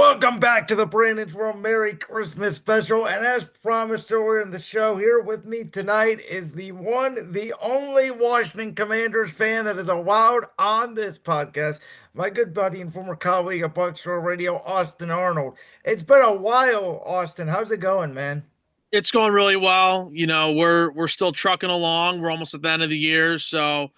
Welcome back to the Brandon's World Merry Christmas special. And as promised earlier in the show, here with me tonight is the one, the only Washington Commanders fan that is allowed on this podcast, my good buddy and former colleague at Buckshore Radio, Austin Arnold. It's been a while, Austin. How's it going, man? It's going really well. We're still trucking along. We're almost at the end of the year, so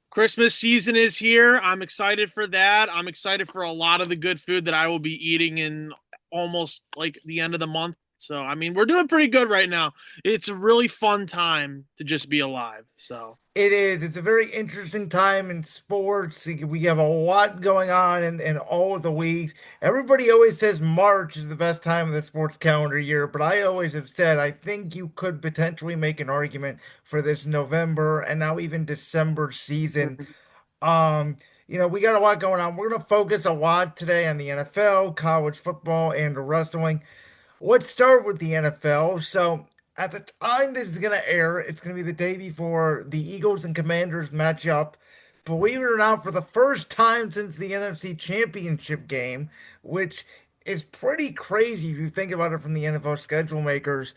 Christmas season is here. I'm excited for that. I'm excited for a lot of the good food that I will be eating in almost like the end of the month. So, I mean, we're doing pretty good right now. It's a really fun time to just be alive. So, It is. It's a very interesting time in sports. We have a lot going on in all of the weeks. Everybody always says March is the best time of the sports calendar year, but I always have said I think you could potentially make an argument for this November and now even December season. Um, we got a lot going on. We're going to focus a lot today on the NFL, college football, and wrestling. Let's start with the NFL. So, at the time this is going to air, it's going to be the day before the Eagles and Commanders match up. Believe it or not, for the first time since the NFC Championship game, which is pretty crazy if you think about it from the NFL schedule makers.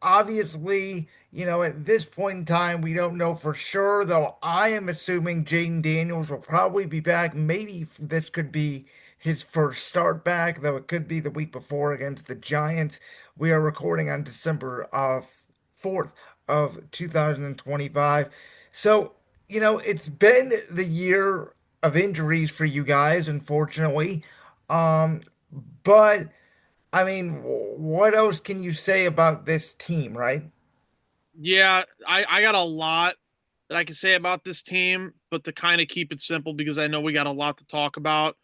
Obviously, at this point in time, we don't know for sure, though I am assuming Jaden Daniels will probably be back. Maybe this could be his first start back, though it could be the week before against the Giants. We are recording on December 4th of 2025. So, it's been the year of injuries for you guys, unfortunately. Um, but I mean, what else can you say about this team, right? yeah, I got a lot that I can say about this team, but to kind of keep it simple because I know we got a lot to talk about.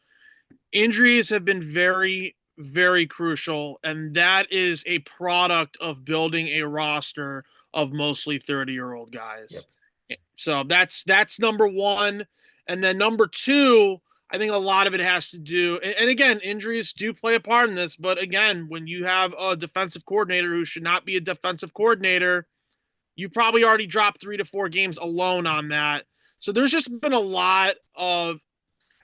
Injuries have been very, very crucial, and that is a product of building a roster of mostly 30-year-old Yep. guys. So that's number one. And then number two, I think a lot of it has to do, and again, injuries do play a part in this, but again, when you have a defensive coordinator who should not be a defensive coordinator, you probably already dropped 3 to 4 games alone on that. So there's just been a lot of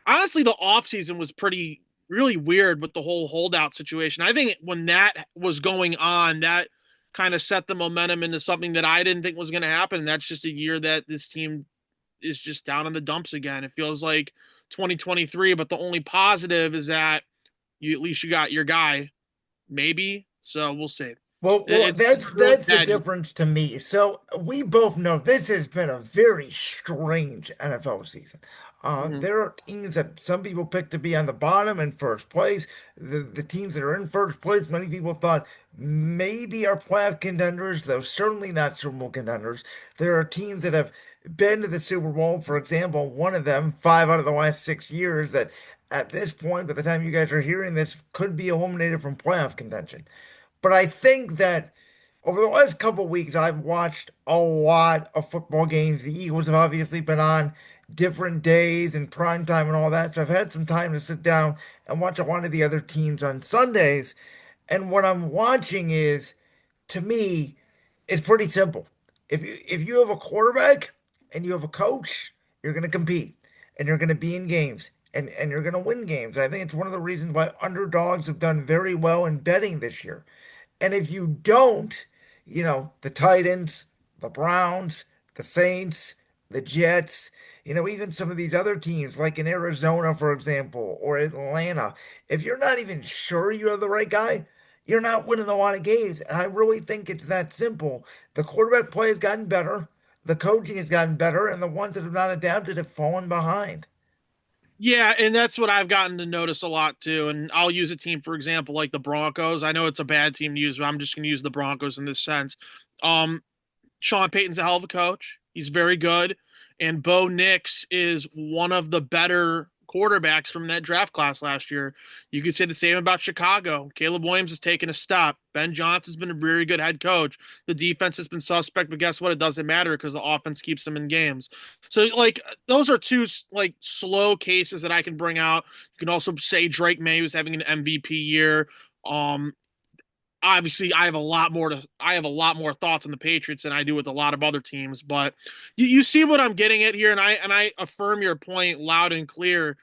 honestly, the offseason was pretty really weird with the whole holdout situation. I think when that was going on, that kind of set the momentum into something that I didn't think was going to happen. And that's just a year that this team is just down in the dumps again. It feels like 2023, but the only positive is that you at least you got your guy, maybe. So we'll see. Well, It's that's really that's the bad. difference to me. So we both know this has been a very strange NFL season. Mhm. There are teams that some people pick to be on the bottom and first place. The teams that are in first place, many people thought maybe are playoff contenders, though certainly not Super Bowl contenders. There are teams that have been to the Super Bowl, for example, one of them, 5 out of the last 6 years, that at this point, by the time you guys are hearing this, could be eliminated from playoff contention. But I think that over the last couple of weeks, I've watched a lot of football games. The Eagles have obviously been on different days and prime time and all that. So I've had some time to sit down and watch a lot of the other teams on Sundays. And what I'm watching is, to me, it's pretty simple. If you have a quarterback and you have a coach, you're going to compete and you're going to be in games and you're going to win games. I think it's one of the reasons why underdogs have done very well in betting this year. And if you don't, the Titans, the Browns, the Saints, the Jets, even some of these other teams, like in Arizona, for example, or Atlanta, if you're not even sure you have the right guy, you're not winning a lot of games. And I really think it's that simple. The quarterback play has gotten better, the coaching has gotten better, and the ones that have not adapted have fallen behind. Yeah, and that's what I've gotten to notice a lot too. And I'll use a team, for example, like the Broncos. I know it's a bad team to use, but I'm just going to use the Broncos in this sense. Um, Sean Payton's a hell of a coach. He's very good. And Bo Nix is one of the better quarterbacks from that draft class last year. You could say the same about Chicago. Caleb Williams has taken a step. Ben Johnson's been a very good head coach. The defense has been suspect, but guess what? It doesn't matter because the offense keeps them in games. So, like, those are two, like, slow cases that I can bring out. You can also say Drake May was having an MVP year. Um, Obviously I have a lot more thoughts on the Patriots than I do with a lot of other teams, but you see what I'm getting at here, and I affirm your point loud and clear.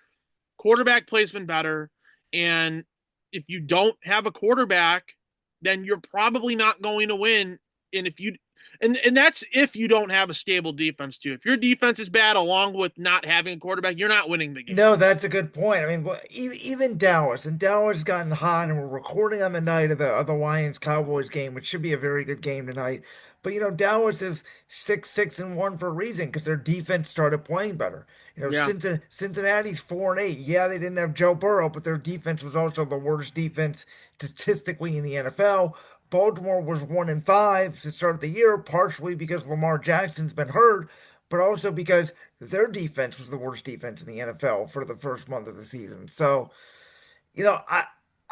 Quarterback play's been better, and if you don't have a quarterback, then you're probably not going to win. And if you and that's if you don't have a stable defense too. If your defense is bad along with not having a quarterback, you're not winning the game. No, that's a good point. I mean, even Dallas and Dallas gotten hot, and we're recording on the night of the Lions Cowboys game, which should be a very good game tonight. But Dallas is 6-1 for a reason because their defense started playing better. Yeah. Cincinnati's 4-8. Yeah, they didn't have Joe Burrow, but their defense was also the worst defense statistically in the NFL. Baltimore was 1-5 to start the year, partially because Lamar Jackson's been hurt, but also because their defense was the worst defense in the NFL for the first month of the season. So,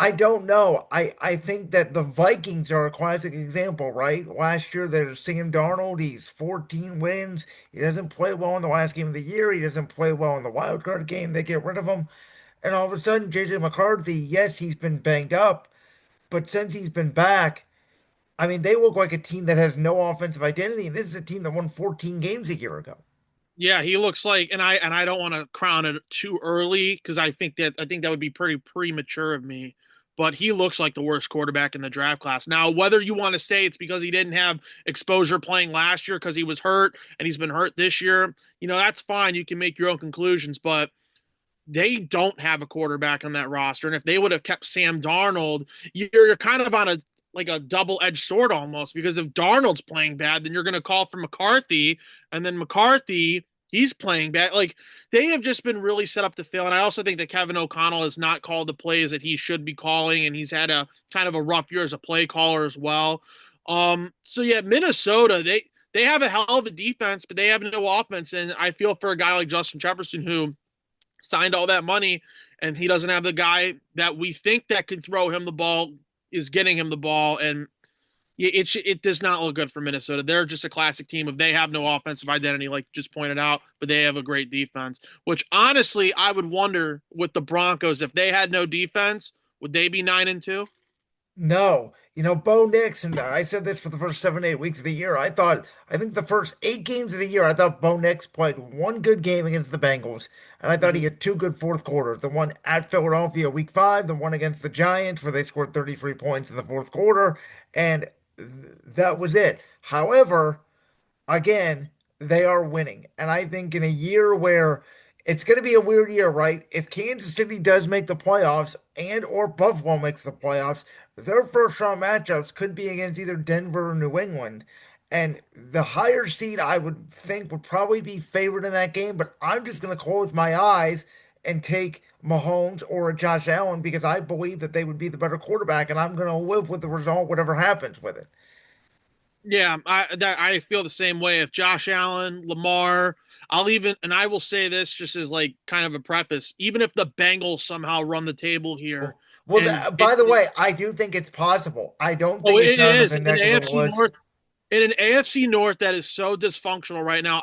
I don't know. I think that the Vikings are a classic example, right? Last year there's Sam Darnold, he's 14 wins. He doesn't play well in the last game of the year. He doesn't play well in the wild card game. They get rid of him. And all of a sudden, JJ McCarthy, yes, he's been banged up, but since he's been back, I mean, they look like a team that has no offensive identity. And this is a team that won 14 games a year ago. Yeah, he looks like, and I don't want to crown it too early because I think that would be pretty premature of me. But he looks like the worst quarterback in the draft class. Now, whether you want to say it's because he didn't have exposure playing last year because he was hurt and he's been hurt this year, that's fine. You can make your own conclusions, but they don't have a quarterback on that roster. And if they would have kept Sam Darnold, you're kind of on a double-edged sword almost, because if Darnold's playing bad, then you're going to call for McCarthy, and then McCarthy, he's playing bad. Like, they have just been really set up to fail. And I also think that Kevin O'Connell has not called the plays that he should be calling, and he's had a kind of a rough year as a play caller as well. So yeah, Minnesota, they have a hell of a defense, but they have no offense. And I feel for a guy like Justin Jefferson who signed all that money, and he doesn't have the guy that we think that can throw him the ball is getting him the ball, and it does not look good for Minnesota. They're just a classic team. If they have no offensive identity, like you just pointed out, but they have a great defense. Which honestly, I would wonder with the Broncos if they had no defense, would they be 9-2? No, Bo Nix, and I said this for the first 7, 8 weeks of the year. I think the first 8 games of the year, I thought Bo Nix played one good game against the Bengals, and I thought he Mm-hmm. had two good fourth quarters. The one at Philadelphia week 5, the one against the Giants, where they scored 33 points in the fourth quarter, and that was it. However, again, they are winning. And I think in a year where it's going to be a weird year, right? If Kansas City does make the playoffs and or Buffalo makes the playoffs, their first round matchups could be against either Denver or New England. And the higher seed I would think would probably be favored in that game, but I'm just going to close my eyes and take Mahomes or Josh Allen because I believe that they would be the better quarterback, and I'm going to live with the result, whatever happens with it. Yeah, I feel the same way. If Josh Allen, Lamar, I will say this just as like kind of a preface, even if the Bengals somehow run the table here, Well, and by the way, I do think it's possible. I don't oh, think it's it out of is the an neck of the AFC woods. North, in an AFC North that is so dysfunctional right now.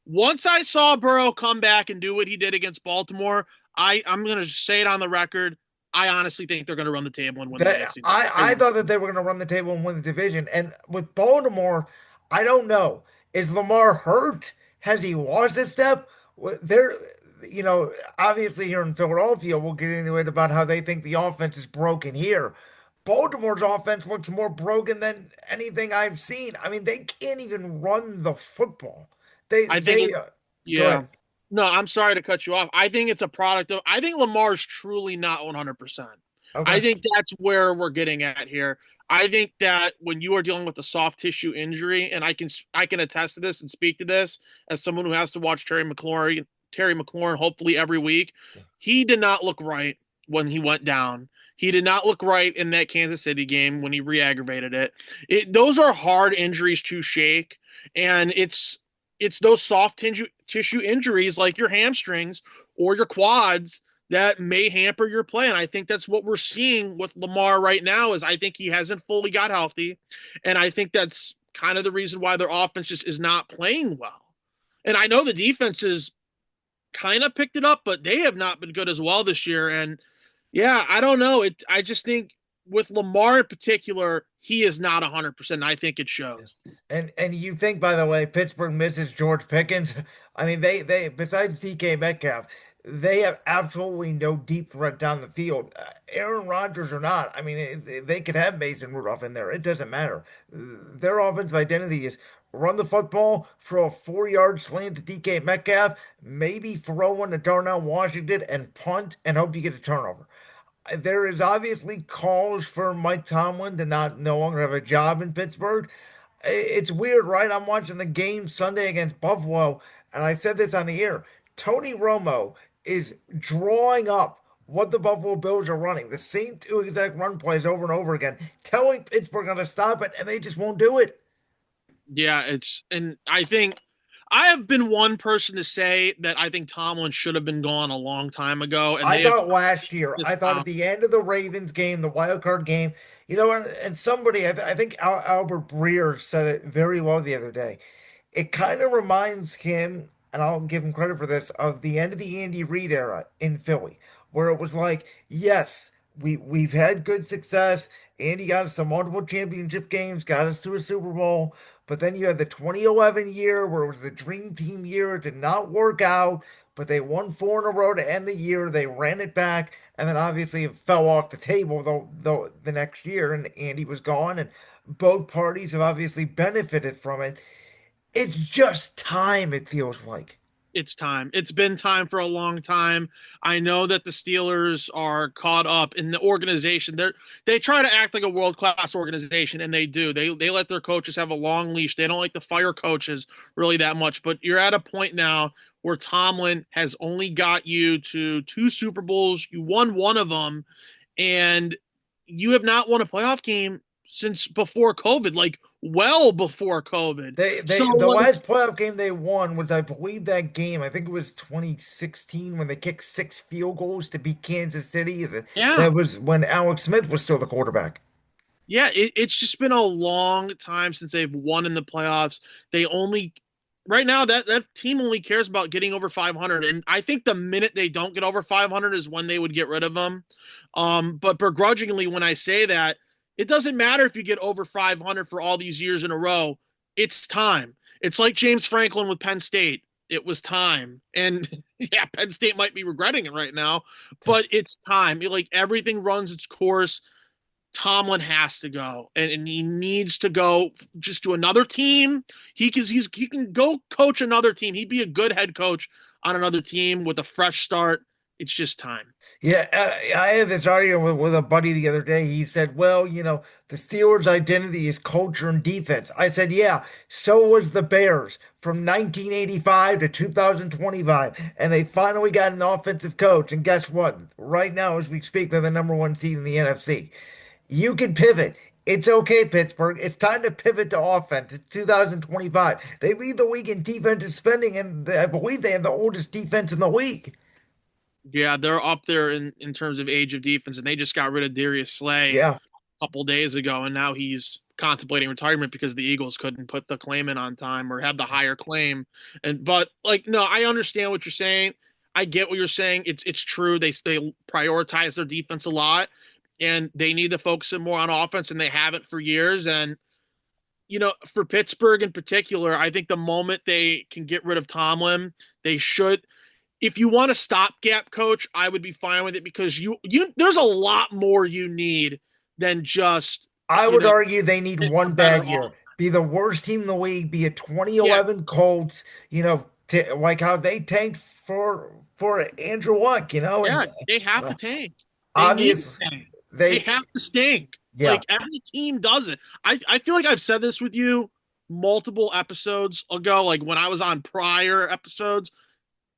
Once I saw Burrow come back and do what he did against Baltimore, I'm gonna say it on the record. I honestly think they're gonna run the table and win the That AFC North. I thought that they were going to run the table and win the division. And with Baltimore, I don't know. Is Lamar hurt? Has he lost a step? There, obviously here in Philadelphia, we'll get into it about how they think the offense is broken here. Baltimore's offense looks more broken than anything I've seen. I mean, they can't even run the football. They I think they it, Go yeah. ahead. No, I'm sorry to cut you off. I think it's a product of. I think Lamar's truly not 100%. I Okay. think that's where we're getting at here. I think that when you are dealing with a soft tissue injury, and I can attest to this and speak to this as someone who has to watch Terry McLaurin hopefully every week, he did not look right when he went down. He did not look right in that Kansas City game when he re-aggravated it. Those are hard injuries to shake, and it's those soft tissue injuries like your hamstrings or your quads that may hamper your play. And I think that's what we're seeing with Lamar right now is I think he hasn't fully got healthy. And I think that's kind of the reason why their offense just is not playing well. And I know the defense is kind of picked it up, but they have not been good as well this year. And yeah, I don't know. I just think with Lamar in particular, he is not 100%. I think it shows. And you think, by the way, Pittsburgh misses George Pickens. I mean, they besides DK Metcalf, they have absolutely no deep threat down the field. Aaron Rodgers or not, I mean, they could have Mason Rudolph in there. It doesn't matter. Their offensive identity is run the football, throw a 4-yard slant to DK Metcalf, maybe throw one to Darnell Washington, and punt and hope you get a turnover. There is obviously calls for Mike Tomlin to not no longer have a job in Pittsburgh. It's weird, right? I'm watching the game Sunday against Buffalo, and I said this on the air. Tony Romo is drawing up what the Buffalo Bills are running, the same two exact run plays over and over again, telling Pittsburgh to stop it, and they just won't do it. Yeah, and I think I have been one person to say that I think Tomlin should have been gone a long time ago, and I they have thought last year, this I thought at the end of the Ravens game, the wild card game, and somebody, I think Albert Breer said it very well the other day. It kind of reminds him, and I'll give him credit for this, of the end of the Andy Reid era in Philly, where it was like, yes, we've had good success. Andy got us some multiple championship games, got us to a Super Bowl, but then you had the 2011 year where it was the dream team year. It did not work out, but they won four in a row to end the year. They ran it back, and then obviously it fell off the table though the next year, and Andy was gone, and both parties have obviously benefited from it. It's just time, it feels like. it's time. It's been time for a long time. I know that the Steelers are caught up in the organization. They try to act like a world class organization, and they do. They let their coaches have a long leash. They don't like to fire coaches really that much. But you're at a point now where Tomlin has only got you to two Super Bowls. You won one of them, and you have not won a playoff game since before COVID, like well before COVID. So The like, last playoff game they won was, I believe, that game. I think it was 2016 when they kicked 6 field goals to beat Kansas City. yeah. That was when Alex Smith was still the quarterback. Yeah, it's just been a long time since they've won in the playoffs. They only right now that team only cares about getting over 500, and I think the minute they don't get over 500 is when they would get rid of them. But begrudgingly, when I say that, it doesn't matter if you get over 500 for all these years in a row. It's time. It's like James Franklin with Penn State. It was time, and yeah, Penn State might be regretting it right now, but it's time. Like everything runs its course. Tomlin has to go, and he needs to go just to another team. He can go coach another team. He'd be a good head coach on another team with a fresh start. It's just time. Yeah, I had this argument with a buddy the other day. He said, well, the Steelers' identity is culture and defense. I said, yeah, so was the Bears from 1985 to 2025. And they finally got an offensive coach. And guess what? Right now, as we speak, they're the number one seed in the NFC. You can pivot. It's okay, Pittsburgh. It's time to pivot to offense. It's 2025. They lead the league in defensive spending, and I believe they have the oldest defense in the league. Yeah, they're up there in terms of age of defense, and they just got rid of Darius Slay Yeah. a couple days ago, and now he's contemplating retirement because the Eagles couldn't put the claim in on time or have the higher claim. And but like no, I understand what you're saying. I get what you're saying. It's true. They prioritize their defense a lot, and they need to focus more on offense, and they haven't for years. And for Pittsburgh in particular, I think the moment they can get rid of Tomlin, they should. If you want a stopgap coach, I would be fine with it because you there's a lot more you need than just I you would know argue they need a one better bad year. Be the worst team in the league, be a yeah, 2011 Colts, like how they tanked for Andrew Luck, yeah, and they have uh, to tank. They need to obvious tank. They they have to stink. yeah. Like every team does it. I feel like I've said this with you multiple episodes ago, like when I was on prior episodes.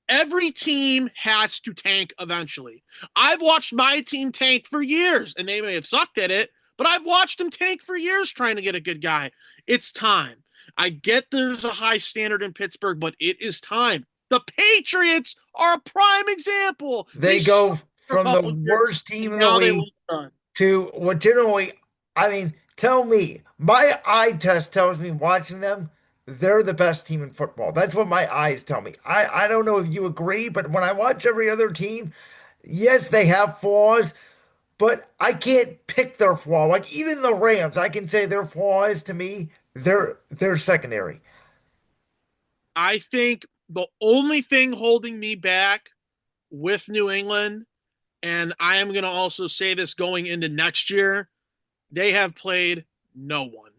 Every team has to tank eventually. I've watched my team tank for years, and they may have sucked at it, but I've watched them tank for years trying to get a good guy. It's time. I get there's a high standard in Pittsburgh, but it is time. The Patriots are a prime example. They They go sucked for a from the couple of years, worst team and in the now they league look good. to what generally, I mean, tell me, my eye test tells me watching them, they're the best team in football. That's what my eyes tell me. I don't know if you agree, but when I watch every other team, yes, they have flaws, but I can't pick their flaw. Like even the Rams, I can say their flaw is to me, they're secondary. I think the only thing holding me back with New England, and I am going to also say this going into next year, they have played no one.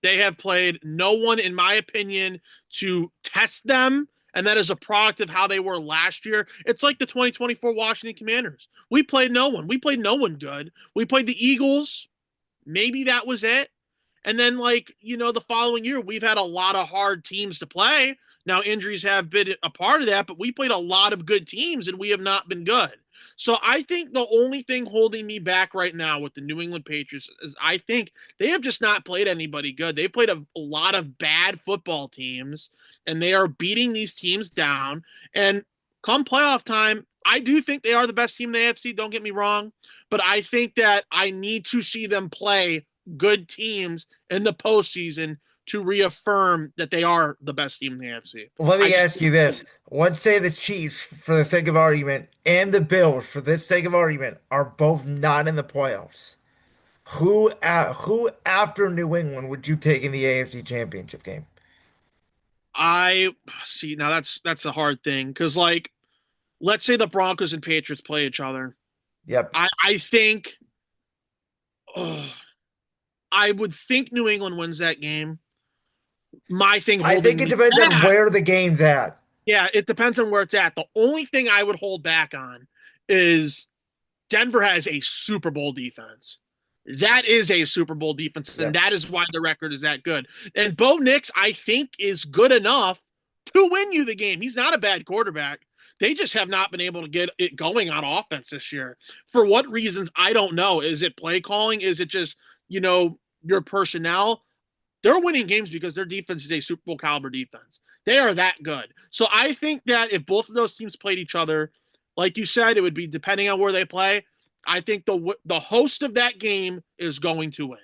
They have played no one, in my opinion, to test them. And that is a product of how they were last year. It's like the 2024 Washington Commanders. We played no one. We played no one good. We played the Eagles. Maybe that was it. And then, the following year, we've had a lot of hard teams to play. Now, injuries have been a part of that, but we played a lot of good teams and we have not been good. So I think the only thing holding me back right now with the New England Patriots is I think they have just not played anybody good. They've played a lot of bad football teams, and they are beating these teams down. And come playoff time, I do think they are the best team in the AFC. Don't get me wrong. But I think that I need to see them play good teams in the postseason to reaffirm that they are the best team in the AFC. Let I me just ask you this. Let's say the Chiefs, for the sake of argument, and the Bills, for the sake of argument, are both not in the playoffs. Who after New England would you take in the AFC Championship game? I see now that's a hard thing because let's say the Broncos and Patriots play each other. Yep. I think ugh, I would think New England wins that game. My thing I think holding it me depends on back, where the game's at. yeah, it depends on where it's at. The only thing I would hold back on is Denver has a Super Bowl defense. That is a Super Bowl defense, and Yep. that is why the record is that good. And Bo Nix, I think, is good enough to win you the game. He's not a bad quarterback. They just have not been able to get it going on offense this year. For what reasons, I don't know. Is it play calling? Is it just, your personnel? They're winning games because their defense is a Super Bowl caliber defense. They are that good. So I think that if both of those teams played each other, like you said, it would be depending on where they play. I think the host of that game is going to win.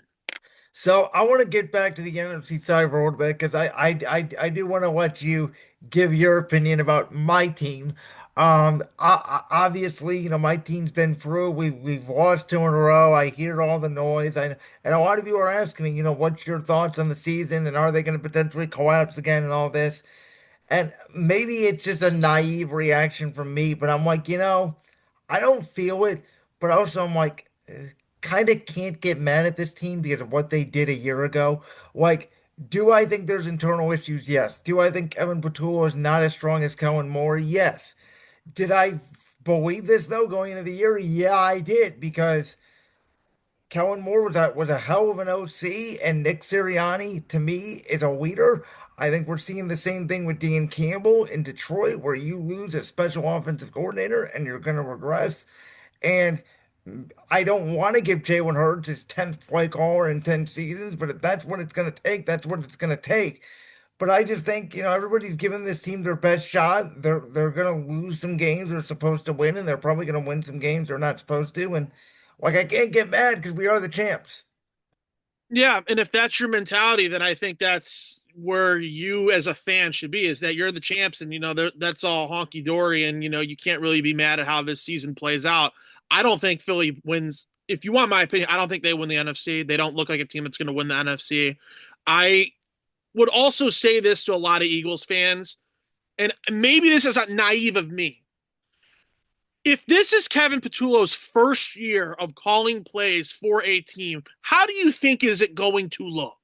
So I want to get back to the NFC side for a little bit because I do want to let you give your opinion about my team. Obviously, my team's been through. We've lost two in a row. I hear all the noise. And a lot of you are asking me, what's your thoughts on the season and are they going to potentially collapse again and all this? And maybe it's just a naive reaction from me, but I'm like, I don't feel it, but also I'm like, kind of can't get mad at this team because of what they did a year ago. Like, do I think there's internal issues? Yes. Do I think Evan Patullo is not as strong as Kellen Moore? Yes. Did I believe this though going into the year? Yeah, I did because Kellen Moore was a hell of an OC, and Nick Sirianni to me is a leader. I think we're seeing the same thing with Dan Campbell in Detroit, where you lose a special offensive coordinator and you're going to regress. And I don't want to give Jalen Hurts his 10th play caller in 10 seasons, but if that's what it's going to take, that's what it's going to take. But I just think, everybody's giving this team their best shot. They're going to lose some games they're supposed to win, and they're probably going to win some games they're not supposed to. And I can't get mad because we are the champs. Yeah, and if that's your mentality, then I think that's where you as a fan should be, is that you're the champs and that's all honky dory, and you can't really be mad at how this season plays out. I don't think Philly wins. If you want my opinion, I don't think they win the NFC. They don't look like a team that's going to win the NFC. I would also say this to a lot of Eagles fans, and maybe this is not naive of me. If this is Kevin Patullo's first year of calling plays for a team, how do you think is it going to look?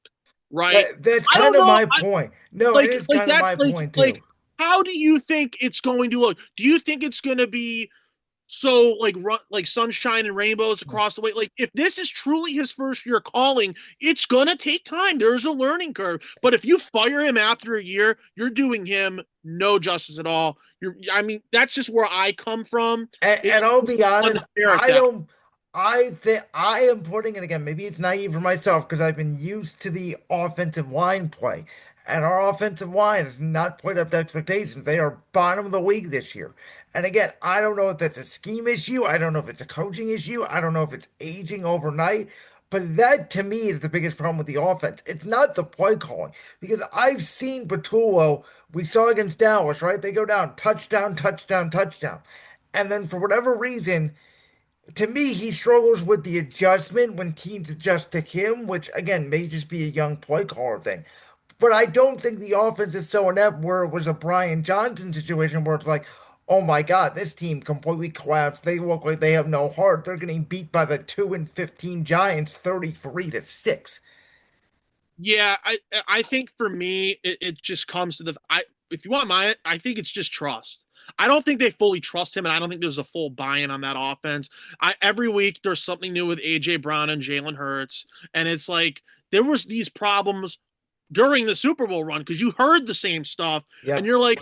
Right? That's I don't kind of know. my point. No, it is kind of That's my like point too. how do you think it's going to look? Do you think it's going to be so like sunshine and rainbows across the way? Like if this is truly his first year calling, it's going to take time. There's a learning curve. But if you fire him after a year, you're doing him no justice at all. I mean, that's just where I come from. It's And I'll be honest, unfair at I that. don't. I think I am putting it again. Maybe it's naive for myself because I've been used to the offensive line play, and our offensive line has not played up to expectations. They are bottom of the league this year. And again, I don't know if that's a scheme issue. I don't know if it's a coaching issue. I don't know if it's aging overnight. But that to me is the biggest problem with the offense. It's not the play calling because I've seen Patullo. We saw against Dallas, right? They go down touchdown, touchdown, touchdown. And then for whatever reason, to me, he struggles with the adjustment when teams adjust to him, which again may just be a young play caller thing. But I don't think the offense is so inept where it was a Brian Johnson situation where it's like, oh my God, this team completely collapsed. They look like they have no heart. They're getting beat by the 2-15 Giants 33-6. Yeah, I think for me it just comes to the I if you want my I think it's just trust. I don't think they fully trust him, and I don't think there's a full buy-in on that offense. I every week there's something new with AJ Brown and Jalen Hurts, and it's like there was these problems during the Super Bowl run because you heard the same stuff, and Yep. you're like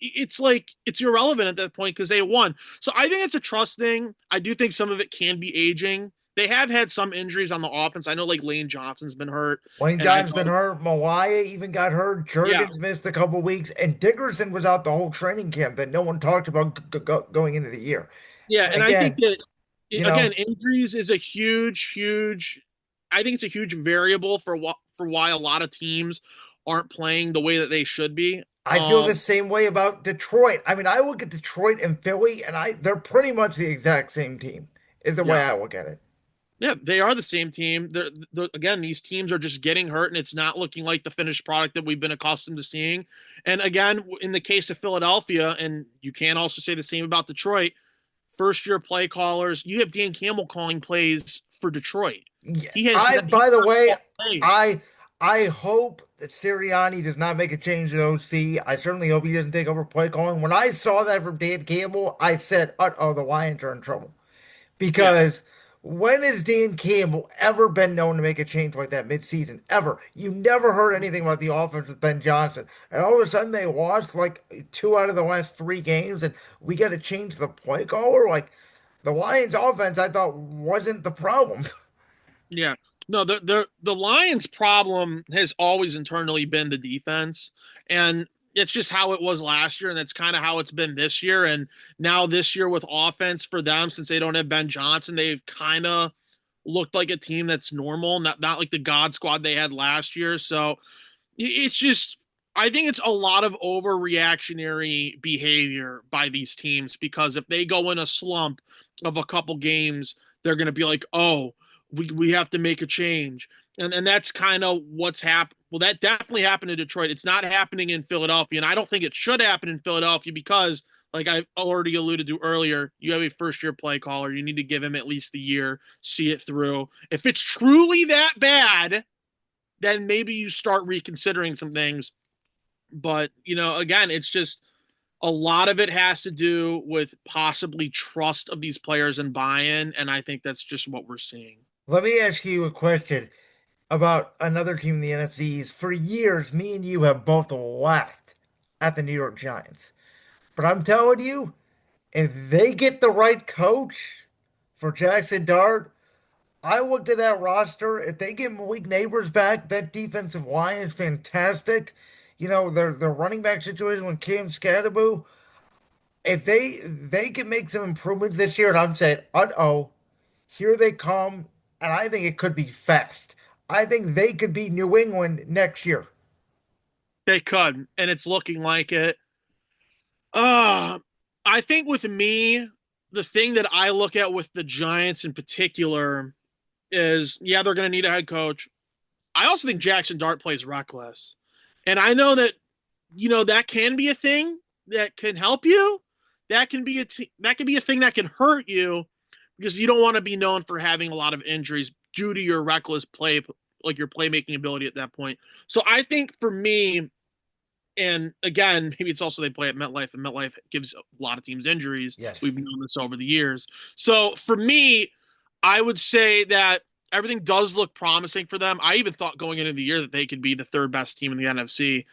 it's irrelevant at that point because they won. So I think it's a trust thing. I do think some of it can be aging. They have had some injuries on the offense. I know like Lane Johnson's been hurt, Wayne and I John's been know hurt. Mawaya even got hurt. yeah, Jurgens missed a couple weeks. And Dickerson was out the whole training camp that no one talked about going into the year. yeah, And and I think again, that you again, know, injuries is a huge. I think it's a huge variable for why a lot of teams aren't playing the way that they should be. I feel the same way about Detroit. I mean, I look at Detroit and Philly, and they're pretty much the exact same team, is the way Yeah, I look at it. yeah, they are the same team. Again, these teams are just getting hurt, and it's not looking like the finished product that we've been accustomed to seeing. And again, in the case of Philadelphia, and you can also say the same about Detroit, first year play callers. You have Dan Campbell calling plays for Detroit. Yeah, He's by the not way, called plays. I I hope that Sirianni does not make a change at OC. I certainly hope he doesn't take over play calling. When I saw that from Dan Campbell, I said, "Uh-oh, the Lions are in trouble." Yeah, Because when has Dan Campbell ever been known to make a change like that midseason? Ever. You never heard anything about the offense with Ben Johnson. And all of a sudden they lost like two out of the last three games and we got to change the play caller? Like the Lions offense, I thought wasn't the problem. yeah. No, the Lions' problem has always internally been the defense, and it's just how it was last year, and that's kind of how it's been this year. And now this year with offense for them, since they don't have Ben Johnson, they've kind of looked like a team that's normal, not like the God Squad they had last year. So it's just I think it's a lot of overreactionary behavior by these teams because if they go in a slump of a couple games, they're going to be like, "Oh, we have to make a change." And that's kind of what's happened. Well, that definitely happened in Detroit. It's not happening in Philadelphia, and I don't think it should happen in Philadelphia because like I already alluded to earlier, you have a first year play caller. You need to give him at least the year, see it through. If it's truly that bad, then maybe you start reconsidering some things. But, again, it's just a lot of it has to do with possibly trust of these players and buy in. And I think that's just what we're seeing. Let me ask you a question about another team in the NFCs. For years, me and you have both laughed at the New York Giants. But I'm telling you, if they get the right coach for Jackson Dart, I looked at that roster. If they get Malik Neighbors back, that defensive line is fantastic. You know, their running back situation with Cam Scadaboo. If they can make some improvements this year, and I'm saying, uh-oh, here they come, and I think it could be fast. I think they could be New England next year. They could, and it's looking like it. Uh, I think with me, the thing that I look at with the Giants in particular is, yeah, they're going to need a head coach. I also think Jackson Dart plays reckless. And I know that, that can be a thing that can help you. That can be a thing that can hurt you because you don't want to be known for having a lot of injuries due to your reckless play, like your playmaking ability at that point. So I think for me, and again, maybe it's also they play at MetLife, and MetLife gives a lot of teams injuries. Yes. We've known this over the years. So for me, I would say that everything does look promising for them. I even thought going into the year that they could be the third best team in the NFC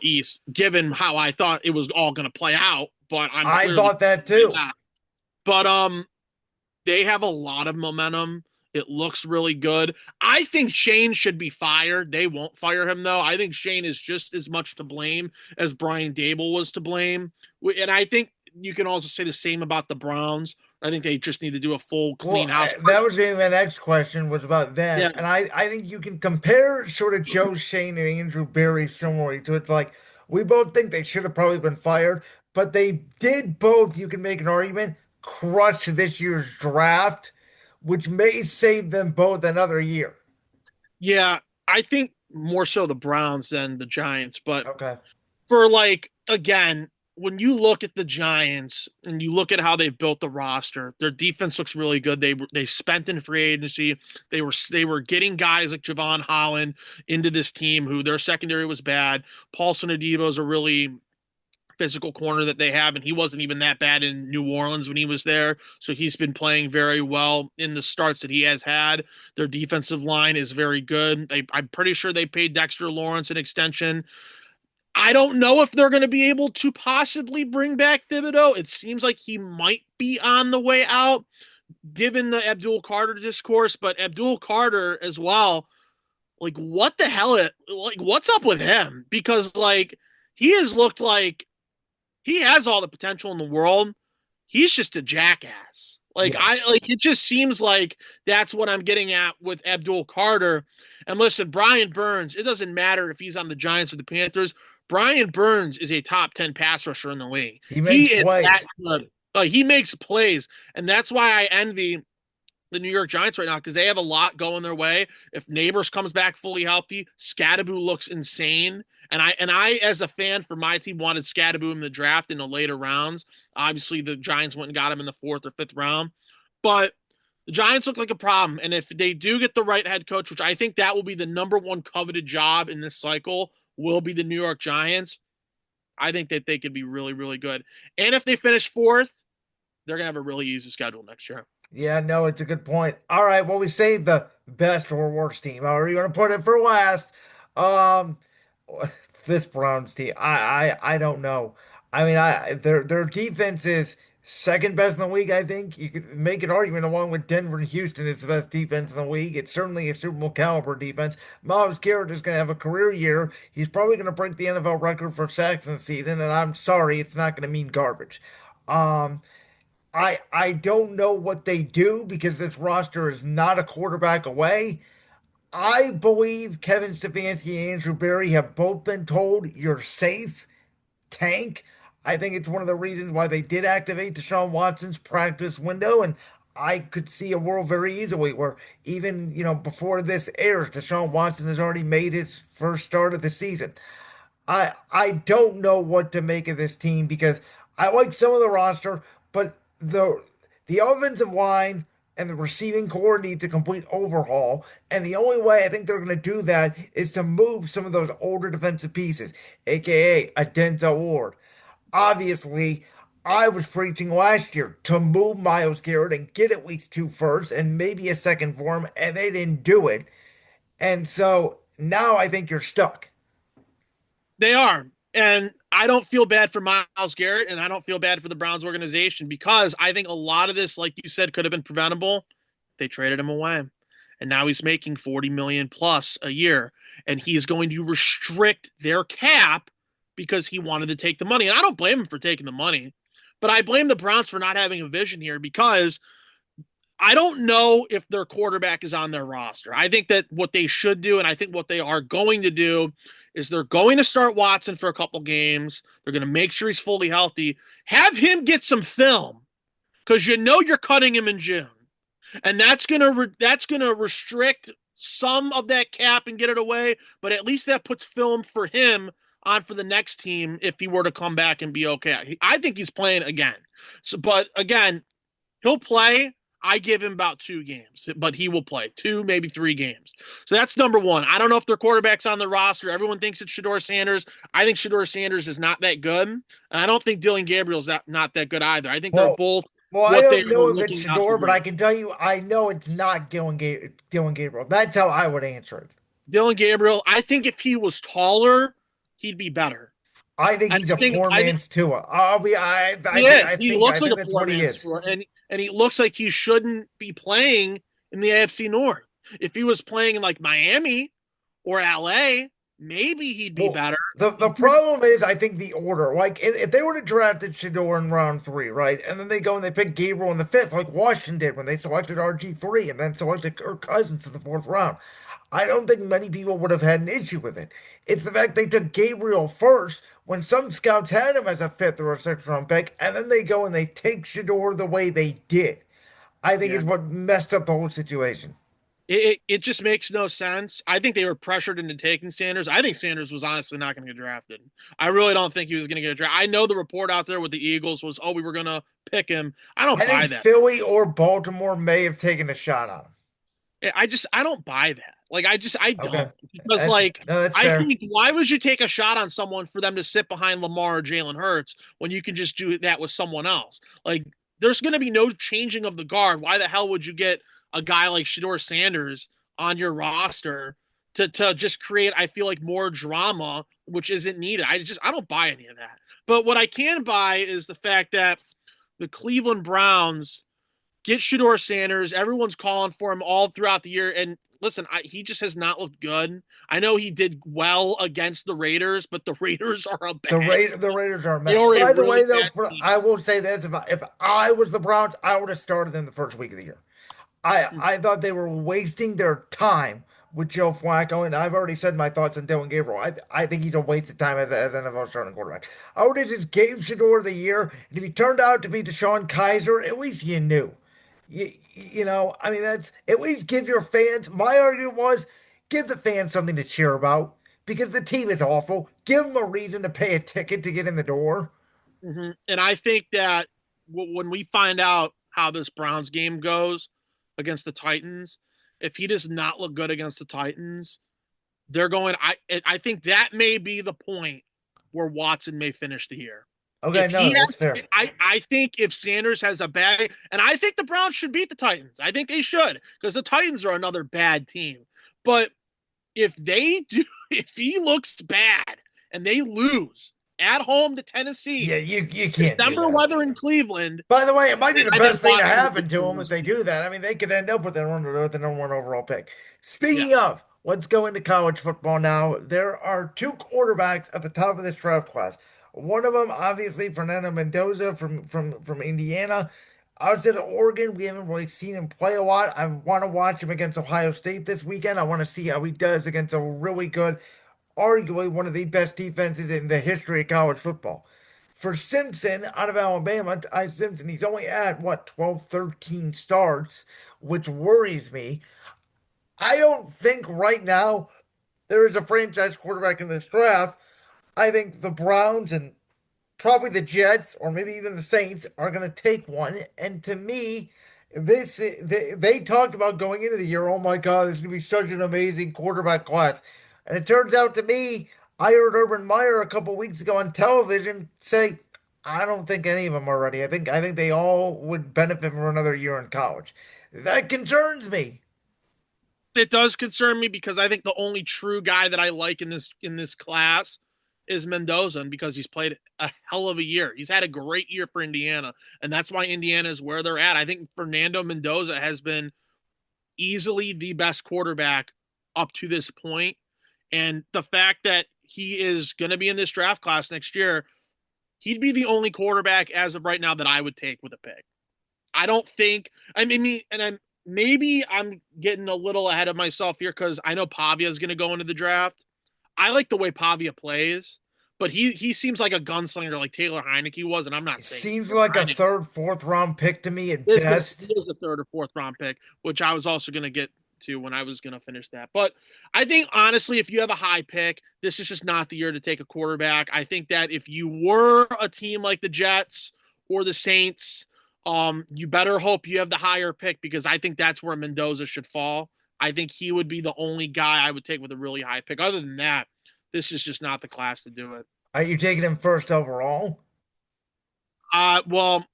East, given how I thought it was all going to play out. But I'm I clearly thought that too. not. But they have a lot of momentum. It looks really good. I think Shane should be fired. They won't fire him, though. I think Shane is just as much to blame as Brian Dable was to blame. And I think you can also say the same about the Browns. I think they just need to do a full clean Well, house. that was going to be my next question was about them. Yeah. And I think you can compare sort of Joe Shane and Andrew Berry similarly to it's like we both think they should have probably been fired, but they did both, you can make an argument, crush this year's draft, which may save them both another year. Yeah. I think more so the Browns than the Giants. But Okay. for like, again, when you look at the Giants and you look at how they've built the roster, their defense looks really good. They spent in free agency. They were getting guys like Javon Holland into this team who their secondary was bad. Paulson Adebo is a really physical corner that they have, and he wasn't even that bad in New Orleans when he was there. So he's been playing very well in the starts that he has had. Their defensive line is very good. I'm pretty sure they paid Dexter Lawrence an extension. I don't know if they're going to be able to possibly bring back Thibodeau. It seems like he might be on the way out, given the Abdul Carter discourse, but Abdul Carter as well. Like, what the hell? What's up with him? Because, like, he has looked like he has all the potential in the world. He's just a jackass. Yeah. It just seems like that's what I'm getting at with Abdul Carter. And listen, Brian Burns, it doesn't matter if he's on the Giants or the Panthers. Brian Burns is a top 10 pass rusher in the league. He He makes is that plays. good. He makes plays. And that's why I envy the New York Giants right now because they have a lot going their way. If Neighbors comes back fully healthy, Scadaboo looks insane. And I as a fan for my team wanted Scadaboo in the draft in the later rounds. Obviously, the Giants went and got him in the fourth or fifth round. But the Giants look like a problem. And if they do get the right head coach, which I think that will be the number one coveted job in this cycle, will be the New York Giants. I think that they could be really, really good. And if they finish fourth, they're gonna have a really easy schedule next year. Yeah, no, it's a good point. All right, well, we saved the best or worst team. How are you going to put it for last? Um, this Browns team, I don't know. I mean, their defense is second best in the league. I think you could make an argument along with Denver and Houston is the best defense in the league. It's certainly a Super Bowl caliber defense. Miles Garrett is going to have a career year. He's probably going to break the NFL record for sacks in the season, and I'm sorry, it's not going to mean garbage. Um. I don't know what they do because this roster is not a quarterback away. I believe Kevin Stefanski and Andrew Berry have both been told you're safe, tank. I think it's one of the reasons why they did activate Deshaun Watson's practice window, and I could see a world very easily where even, before this airs, Deshaun Watson has already made his first start of the season. I don't know what to make of this team because I like some of the roster, but the offensive line and the receiving core needs a complete overhaul. And the only way I think they're going to do that is to move some of those older defensive pieces, aka a Denzel Ward. Obviously, I was preaching last year to move Miles Garrett and get at least two firsts and maybe a second for him, and they didn't do it. And so now I think you're stuck. They are. And I don't feel bad for Miles Garrett and I don't feel bad for the Browns organization because I think a lot of this, like you said, could have been preventable. They traded him away. And now he's making 40 million plus a year. And he is going to restrict their cap because he wanted to take the money. And I don't blame him for taking the money, but I blame the Browns for not having a vision here because I don't know if their quarterback is on their roster. I think that what they should do, and I think what they are going to do, is they're going to start Watson for a couple games. They're going to make sure he's fully healthy. Have him get some film because you're cutting him in June, and that's gonna restrict some of that cap and get it away. But at least that puts film for him on for the next team if he were to come back and be okay. I think he's playing again. So, but again, he'll play. I give him about 2 games, but he will play 2, maybe 3 games. So that's number one. I don't know if their quarterback's on the roster. Everyone thinks it's Shedeur Sanders. I think Shedeur Sanders is not that good. And I don't think Dylan Gabriel's not that good either. I think they're Well, both well, I what they don't are know if it's looking out to Shador, but be. I can tell you, I know it's not Dylan Gabriel. That's how I would answer it. Dylan Gabriel, I think if he was taller, he'd be better. I think I he's a think poor I think man's Tua. I'll be, he is. He I looks like think a that's poor what he man's is. sport, and he looks like he shouldn't be playing in the AFC North. If he was playing in like Miami or LA, maybe he'd be Well, better. the problem is, I think the order. Like, if they would have drafted Shador in round three, right, and then they go and they pick Gabriel in the fifth, like Washington did when they selected RG3 and then selected Kirk Cousins in the fourth round, I don't think many people would have had an issue with it. It's the fact they took Gabriel first when some scouts had him as a fifth or a sixth round pick, and then they go and they take Shador the way they did. I think Yeah. is what messed up the whole situation. It just makes no sense. I think they were pressured into taking Sanders. I think Sanders was honestly not going to get drafted. I really don't think he was going to get drafted. I know the report out there with the Eagles was, oh, we were going to pick him. I don't I think buy that. Philly or Baltimore may have taken a shot on him. I don't buy that. Like I Okay. don't because That's like no, that's I fair. think why would you take a shot on someone for them to sit behind Lamar or Jalen Hurts when you can just do that with someone else? Like there's going to be no changing of the guard. Why the hell would you get a guy like Shador Sanders on your roster to just create? I feel like more drama, which isn't needed. I don't buy any of that. But what I can buy is the fact that the Cleveland Browns get Shador Sanders. Everyone's calling for him all throughout the year. And listen, he just has not looked good. I know he did well against the Raiders, but the Raiders are a bad team. The Raiders are a They mess. are a By the really way, though, bad team. I will say this: if I was the Browns, I would have started them the first week of the year. I thought they were wasting their time with Joe Flacco, and I've already said my thoughts on Dylan Gabriel. I think he's a waste of time as an NFL starting quarterback. I would have just gave Shador the year, and if he turned out to be Deshaun Kaiser, at least you knew. You know, I mean, that's at least give your fans. My argument was give the fans something to cheer about because the team is awful. Give them a reason to pay a ticket to get in the door. And I think that when we find out how this Browns game goes against the Titans, if he does not look good against the Titans, they're going. I think that may be the point where Watson may finish the year. Okay, If he no, that's fair. has, I think if Sanders has a bad, and I think the Browns should beat the Titans. I think they should because the Titans are another bad team. But if they do, if he looks bad and they lose at home to Yeah, Tennessee, you can't do December that. weather in Cleveland, By the way, it might be the I think best thing to Watson will happen get to them if the they do that. I mean, they could end up with with the number one overall pick. Yeah. Speaking of, let's go into college football now. There are two quarterbacks at the top of this draft class. One of them, obviously, Fernando Mendoza from Indiana. Outside of Oregon, we haven't really seen him play a lot. I want to watch him against Ohio State this weekend. I want to see how he does against a really good, arguably one of the best defenses in the history of college football. For Simpson out of Alabama, I Simpson, he's only at what 12, 13 starts, which worries me. I don't think right now there is a franchise quarterback in this draft. I think the Browns and probably the Jets or maybe even the Saints are going to take one. And to me, they talked about going into the year, oh my God, this is going to be such an amazing quarterback class. And it turns out to me, I heard Urban Meyer a couple weeks ago on television say, I don't think any of them are ready. I think they all would benefit from another year in college. That concerns me. It does concern me because I think the only true guy that I like in this class is Mendoza, and because he's played a hell of a year. He's had a great year for Indiana, and that's why Indiana is where they're at. I think Fernando Mendoza has been easily the best quarterback up to this point, and the fact that he is going to be in this draft class next year, he'd be the only quarterback as of right now that I would take with a pick. I don't think. I mean, and I'm getting a little ahead of myself here because I know Pavia is going to go into the draft. I like the way Pavia plays, but he seems like a gunslinger like Taylor Heineke was, and I'm not It saying seems Taylor like a Heineke third, fourth round pick to me at is gonna he best. is a third or fourth round pick, which I was also going to get to when I was going to finish that. But I think honestly, if you have a high pick, this is just not the year to take a quarterback. I think that if you were a team like the Jets or the Saints, you better hope you have the higher pick because I think that's where Mendoza should fall. I think he would be the only guy I would take with a really high pick. Other than that, this is just not the class to do it. Are you taking him first overall? Well,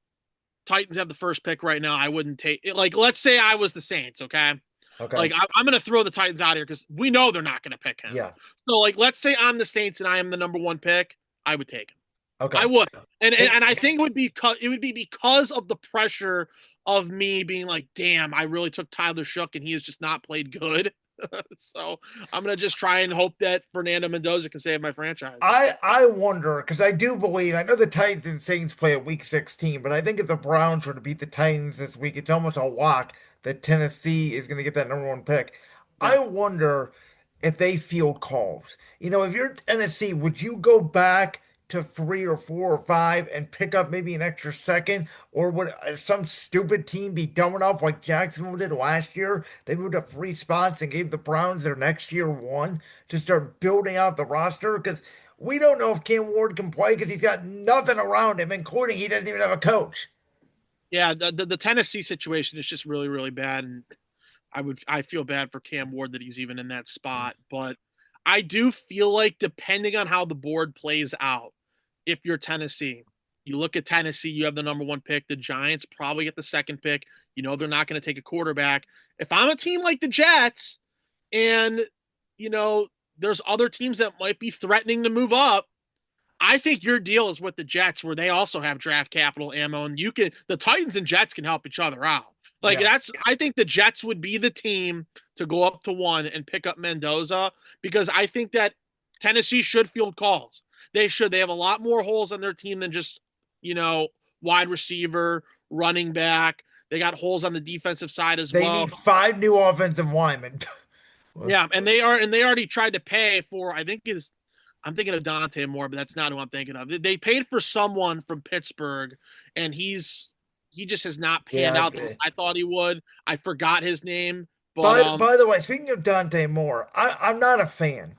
Titans have the first pick right now. I wouldn't take it. Like, let's say I was the Saints, okay? Okay. Like, I'm going to throw the Titans out here because we know they're not going to pick him. Yeah. So, like, let's say I'm the Saints and I am the number one pick. I would take him. I Okay. would, and Hey, I think it would be because of the pressure of me being like, damn, I really took Tyler Shook and he has just not played good. So I'm gonna just try and hope that Fernando Mendoza can save my franchise. I wonder because I do believe I know the Titans and Saints play at week 16, but I think if the Browns were to beat the Titans this week, it's almost a lock that Tennessee is going to get that number one pick. Yeah. I wonder if they field calls. You know, if you're Tennessee, would you go back to 3 or 4 or 5 and pick up maybe an extra second? Or would some stupid team be dumb enough like Jacksonville did last year? They moved up 3 spots and gave the Browns their next year one to start building out the roster because we don't know if Cam Ward can play because he's got nothing around him, including he doesn't even have a coach. Yeah, the Tennessee situation is just really really bad, and I feel bad for Cam Ward that he's even in that spot, but I do feel like depending on how the board plays out, if you're Tennessee, you look at Tennessee, you have the number one pick. The Giants probably get the second pick. You know they're not going to take a quarterback. If I'm a team like the Jets, and you know there's other teams that might be threatening to move up, I think your deal is with the Jets, where they also have draft capital ammo, and the Titans and Jets can help each other out. Like Yeah. I think the Jets would be the team to go up to one and pick up Mendoza because I think that Tennessee should field calls. They should. They have a lot more holes on their team than just, you know, wide receiver, running back. They got holes on the defensive side as They well. need 5 new offensive linemen. Yeah, and they already tried to pay for I think is I'm thinking of Dante Moore, but that's not who I'm thinking of. They paid for someone from Pittsburgh, and he just has not panned Yeah. out the way I thought he would. I forgot his name, but By the way, speaking of Dante Moore, I'm not a fan.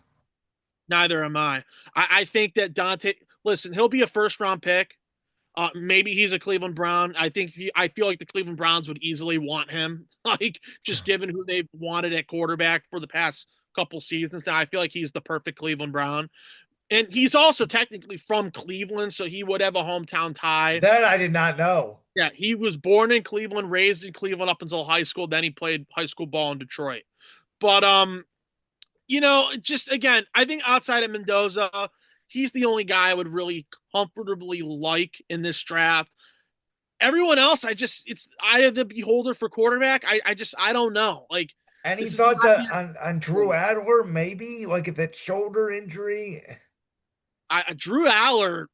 neither am I. I think that Dante. Listen, he'll be a first round pick. Maybe he's a Cleveland Brown. I feel like the Cleveland Browns would easily want him, like just given who they've wanted at quarterback for the past couple seasons. Now I feel like he's the perfect Cleveland Brown, and he's also technically from Cleveland, so he would have a hometown tie. That I did not know. Yeah, he was born in Cleveland, raised in Cleveland up until high school. Then he played high school ball in Detroit. But just again, I think outside of Mendoza, he's the only guy I would really comfortably like in this draft. Everyone else, it's eye of the beholder for quarterback. I don't know. Like Any this is thoughts not the on Drew Adler? Maybe like that shoulder injury. Drew Aller.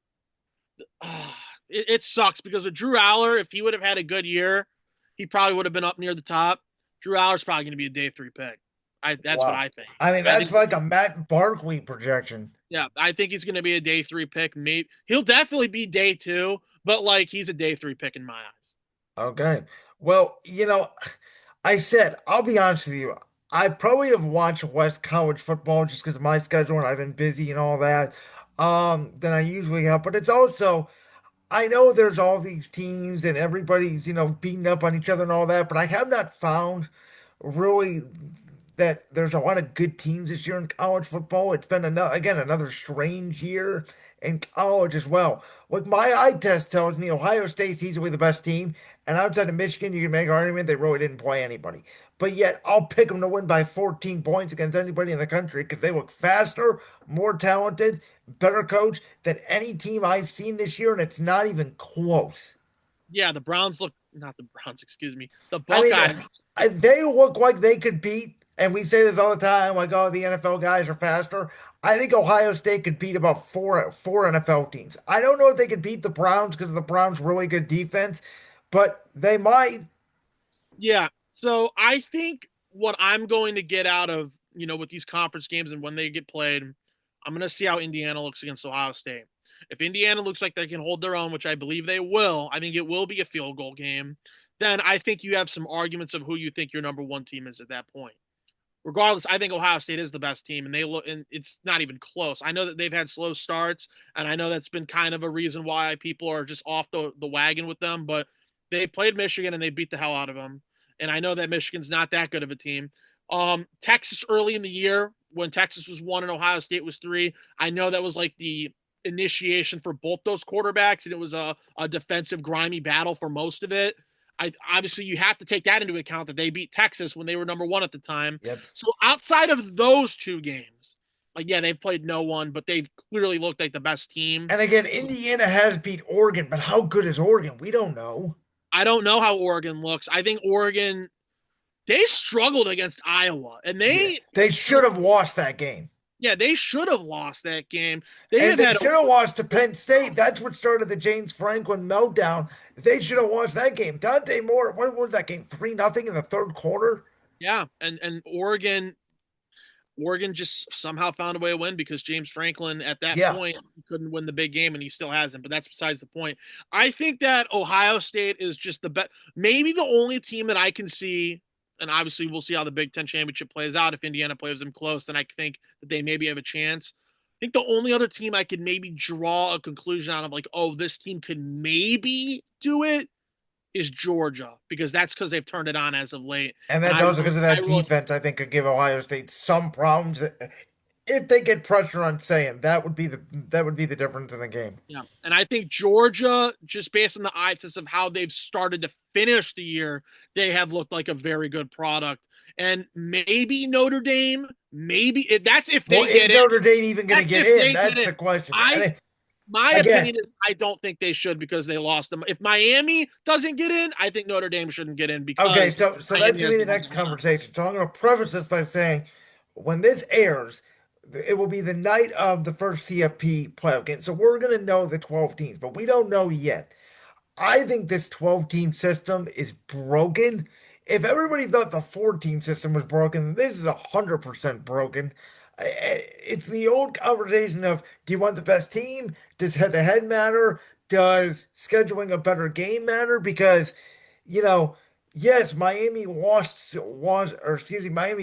It sucks because with Drew Aller, if he would have had a good year, he probably would have been up near the top. Drew Aller's probably going to be a day three pick. That's what Wow. I think. I mean, I that's think, like a Matt Barkley projection. yeah, I think he's going to be a day three pick. Maybe he'll definitely be day two, but like he's a day three pick in my eyes. Okay. Well, I said, I'll be honest with you. I probably have watched less college football just because of my schedule and I've been busy and all that, than I usually have. But it's also I know there's all these teams and everybody's, beating up on each other and all that, but I have not found really that there's a lot of good teams this year in college football. It's been another strange year in college as well. Like my eye test tells me Ohio State's easily the best team, and outside of Michigan, you can make an argument they really didn't play anybody. But yet, I'll pick them to win by 14 points against anybody in the country because they look faster, more talented, better coach than any team I've seen this year, and it's not even close. Yeah, the Browns look not the Browns, excuse me. The I mean, Buckeyes. they look like they could beat, and we say this all the time, like, oh, the NFL guys are faster. I think Ohio State could beat about four NFL teams. I don't know if they could beat the Browns because the Browns' really good defense, but they might. Yeah. So I think what I'm going to get out of, with these conference games and when they get played, I'm going to see how Indiana looks against Ohio State. If Indiana looks like they can hold their own, which I believe they will, I think it will be a field goal game, then I think you have some arguments of who you think your number one team is at that point. Regardless, I think Ohio State is the best team, and it's not even close. I know that they've had slow starts, and I know that's been kind of a reason why people are just off the wagon with them, but they played Michigan and they beat the hell out of them. And I know that Michigan's not that good of a team. Texas early in the year, when Texas was 1 and Ohio State was 3, I know that was like the initiation for both those quarterbacks, and it was a defensive, grimy battle for most of it. Obviously you have to take that into account that they beat Texas when they were number 1 at the time. Yep. So outside of those two games, like yeah, they've played no one, but they've clearly looked like the best team. And again, Indiana has beat Oregon, but how good is Oregon? We don't know. I don't know how Oregon looks. I think Oregon they struggled against Iowa, and Yeah. They should have lost that game. yeah, they should have lost that game. They And have they had should have lost to Penn State. That's what started the James Franklin meltdown. They should have lost that game. Dante Moore, what was that game? 3-0 in the third quarter? yeah, and Oregon. Oregon just somehow found a way to win because James Franklin at that Yeah. point couldn't win the big game and he still hasn't, but that's besides the point. I think that Ohio State is just the best, maybe the only team that I can see, and obviously we'll see how the Big Ten championship plays out. If Indiana plays them close, then I think that they maybe have a chance. I think the only other team I could maybe draw a conclusion out of like, oh, this team could maybe do it is Georgia because that's because they've turned it on as of late. And And that's also because of I that really, defense, I think, could give Ohio State some problems. If they get pressure on saying that would be the difference in the game. yeah. And I think Georgia, just based on the eye test of how they've started to finish the year, they have looked like a very good product. And maybe Notre Dame, maybe that's if Well, they is get in. Notre Dame even going to That's get if in? they get That's the in. question. I My Again, opinion is I don't think they should because they lost them. If Miami doesn't get in, I think Notre Dame shouldn't get in okay, because so that's Miami gonna has be the the next most talent. conversation. So I'm gonna preface this by saying, when this airs, it will be the night of the first CFP playoff game. So we're gonna know the 12 teams, but we don't know yet. I think this 12-team system is broken. If everybody thought the 14 system was broken, this is 100% broken. It's the old conversation of, do you want the best team? Does head to head matter? Does scheduling a better game matter? Because, you know, yes, Miami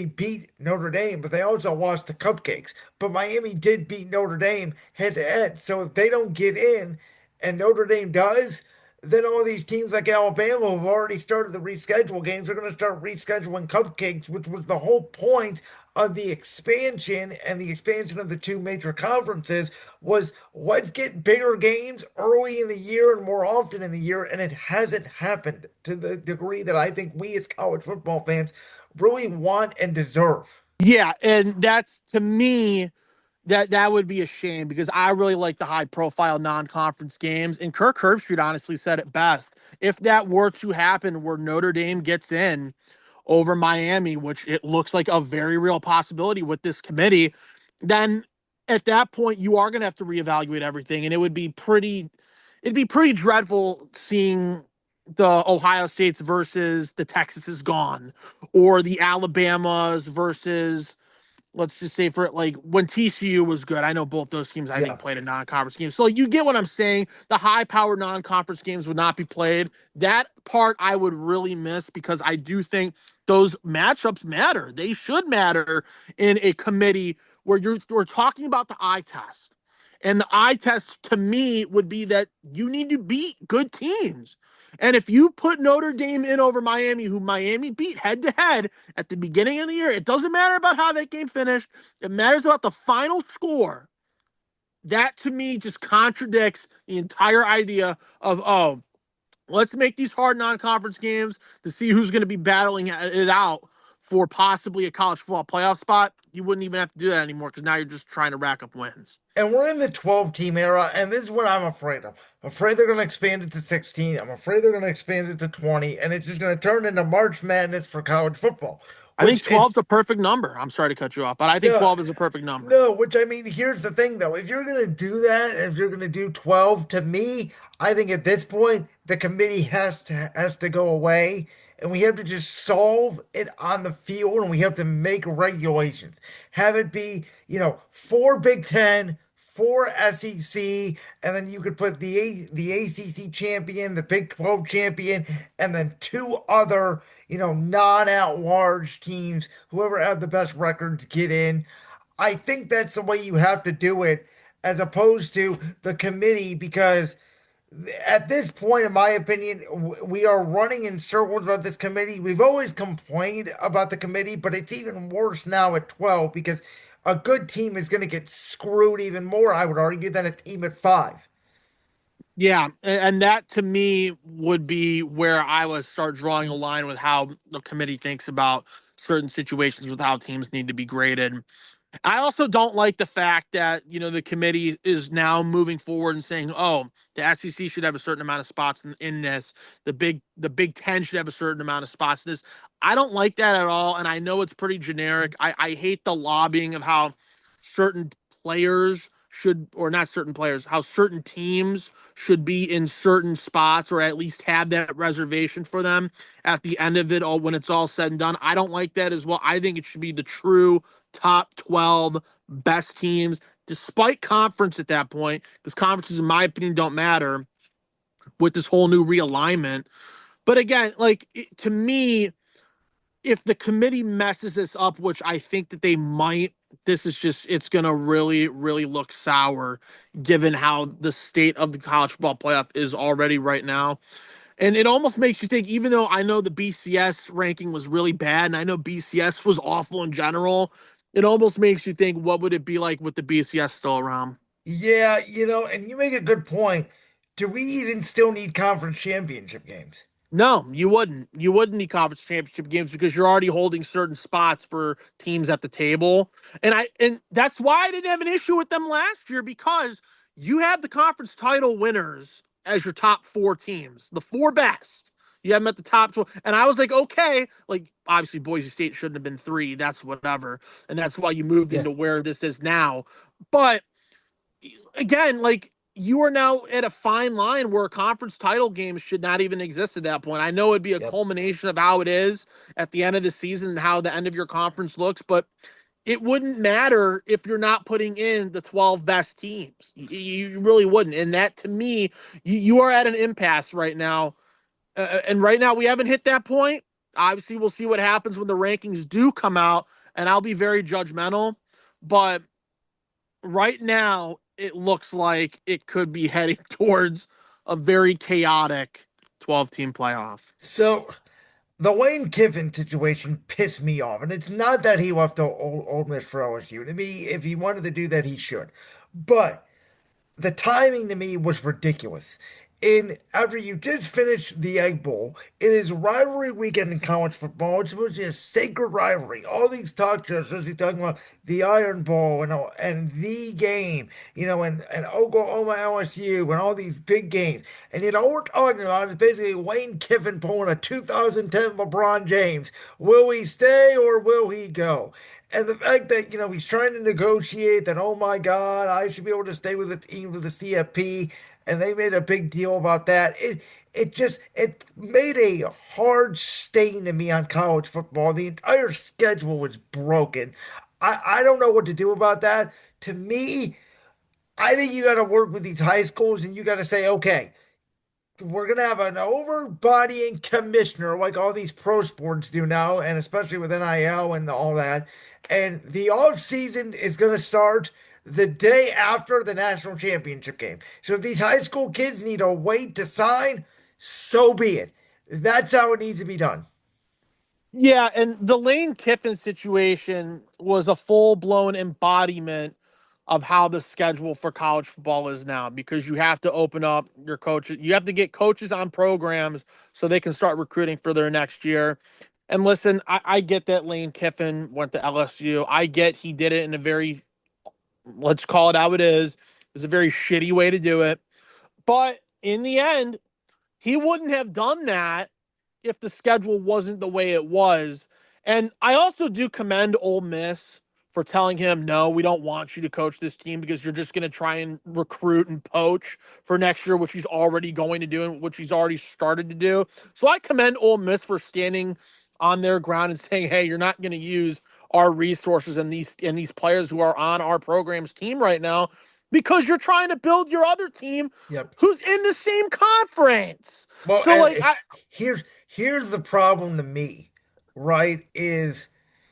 beat Notre Dame, but they also lost the Cupcakes. But Miami did beat Notre Dame head to head. So if they don't get in and Notre Dame does, then all these teams like Alabama have already started the reschedule games. They're going to start rescheduling cupcakes, which was the whole point of the expansion and the expansion of the two major conferences was let's get bigger games early in the year and more often in the year. And it hasn't happened to the degree that I think we as college football fans really want and deserve. Yeah, and that's to me that would be a shame because I really like the high profile non-conference games. And Kirk Herbstreit honestly said it best. If that were to happen where Notre Dame gets in over Miami, which it looks like a very real possibility with this committee, then at that point you are going to have to reevaluate everything and it'd be pretty dreadful seeing the Ohio States versus the Texas gone or the Alabamas versus let's just say for like when TCU was good. I know both those teams I think Yeah. played a non-conference game. So you get what I'm saying. The high power non-conference games would not be played. That part I would really miss because I do think those matchups matter. They should matter in a committee where we're talking about the eye test. And the eye test to me would be that you need to beat good teams. And if you put Notre Dame in over Miami, who Miami beat head to head at the beginning of the year, it doesn't matter about how that game finished. It matters about the final score. That to me just contradicts the entire idea of, oh, let's make these hard non-conference games to see who's going to be battling it out for possibly a college football playoff spot. You wouldn't even have to do that anymore because now you're just trying to rack up wins. And we're in the 12-team era, and this is what I'm afraid of. I'm afraid they're going to expand it to 16. I'm afraid they're going to expand it to 20, and it's just going to turn into March Madness for college football, I think which 12 is a perfect number. I'm sorry to cut you off, but I think no, 12 is a perfect number. no, which I mean, here's the thing though. If you're going to do that, if you're going to do 12, to me, I think at this point, the committee has to go away, and we have to just solve it on the field, and we have to make regulations. Have it be, four Big Ten, four SEC, and then you could put the ACC champion, the Big 12 champion, and then two other, non-at-large teams. Whoever had the best records get in. I think that's the way you have to do it, as opposed to the committee, because at this point, in my opinion, we are running in circles about this committee. We've always complained about the committee, but it's even worse now at 12 because a good team is going to get screwed even more, I would argue, than a team at 5. Yeah, and that to me would be where I would start drawing a line with how the committee thinks about certain situations with how teams need to be graded. I also don't like the fact that, the committee is now moving forward and saying, oh, the SEC should have a certain amount of spots in this. The Big Ten should have a certain amount of spots in this. I don't like that at all. And I know it's pretty generic. I hate the lobbying of how certain players should, or not certain players, how certain teams should be in certain spots or at least have that reservation for them at the end of it all when it's all said and done. I don't like that as well. I think it should be the true top 12 best teams, despite conference at that point, because conferences, in my opinion, don't matter with this whole new realignment. But again, like to me, if the committee messes this up, which I think that they might, this is just, it's going to really, really look sour given how the state of the college football playoff is already right now. And it almost makes you think, even though I know the BCS ranking was really bad and I know BCS was awful in general, it almost makes you think, what would it be like with the BCS still around? Yeah, and you make a good point. Do we even still need conference championship games? No, you wouldn't. You wouldn't need conference championship games because you're already holding certain spots for teams at the table. And that's why I didn't have an issue with them last year, because you have the conference title winners as your top four teams, the four best. You have them at the top 12. And I was like, okay, like obviously Boise State shouldn't have been three. That's whatever. And that's why you moved Yeah. into where this is now. But again, like you are now at a fine line where a conference title game should not even exist at that point. I know it'd be a Yep. culmination of how it is at the end of the season and how the end of your conference looks, but it wouldn't matter if you're not putting in the 12 best teams. You really wouldn't. And that to me, you are at an impasse right now. And right now we haven't hit that point. Obviously, we'll see what happens when the rankings do come out, and I'll be very judgmental. But right now it looks like it could be heading towards a very chaotic 12-team playoff. So the Lane Kiffin situation pissed me off, and it's not that he left the Old Miss for LSU. To me, if he wanted to do that, he should. But the timing to me was ridiculous. And after you just finished the Egg Bowl, it is rivalry weekend in college football. It's supposed to be a sacred rivalry. All these talk shows, supposed to be talking about the Iron Bowl and the game, and Oklahoma LSU and all these big games. And all we're talking about is basically Lane Kiffin pulling a 2010 LeBron James. Will he stay or will he go? And the fact that, he's trying to negotiate that, oh my God, I should be able to stay with the team with the CFP. And they made a big deal about that. It made a hard stain to me on college football. The entire schedule was broken. I don't know what to do about that. To me, I think you got to work with these high schools and you got to say, okay, we're gonna have an overbodying commissioner like all these pro sports do now, and especially with NIL and all that. And the off season is gonna start the day after the national championship game. So if these high school kids need to wait to sign, so be it. That's how it needs to be done. Yeah, and the Lane Kiffin situation was a full-blown embodiment of how the schedule for college football is now, because you have to open up your coaches, you have to get coaches on programs so they can start recruiting for their next year. And listen, I get that Lane Kiffin went to LSU. I get he did it in a very, let's call it how it is. It's a very shitty way to do it. But in the end, he wouldn't have done that if the schedule wasn't the way it was. And I also do commend Ole Miss for telling him, no, we don't want you to coach this team because you're just going to try and recruit and poach for next year, which he's already going to do and which he's already started to do. So I commend Ole Miss for standing on their ground and saying, hey, you're not going to use our resources and these players who are on our program's team right now because you're trying to build your other team Yep. who's in the same conference. Well, So and like I here's the problem to me, right? Is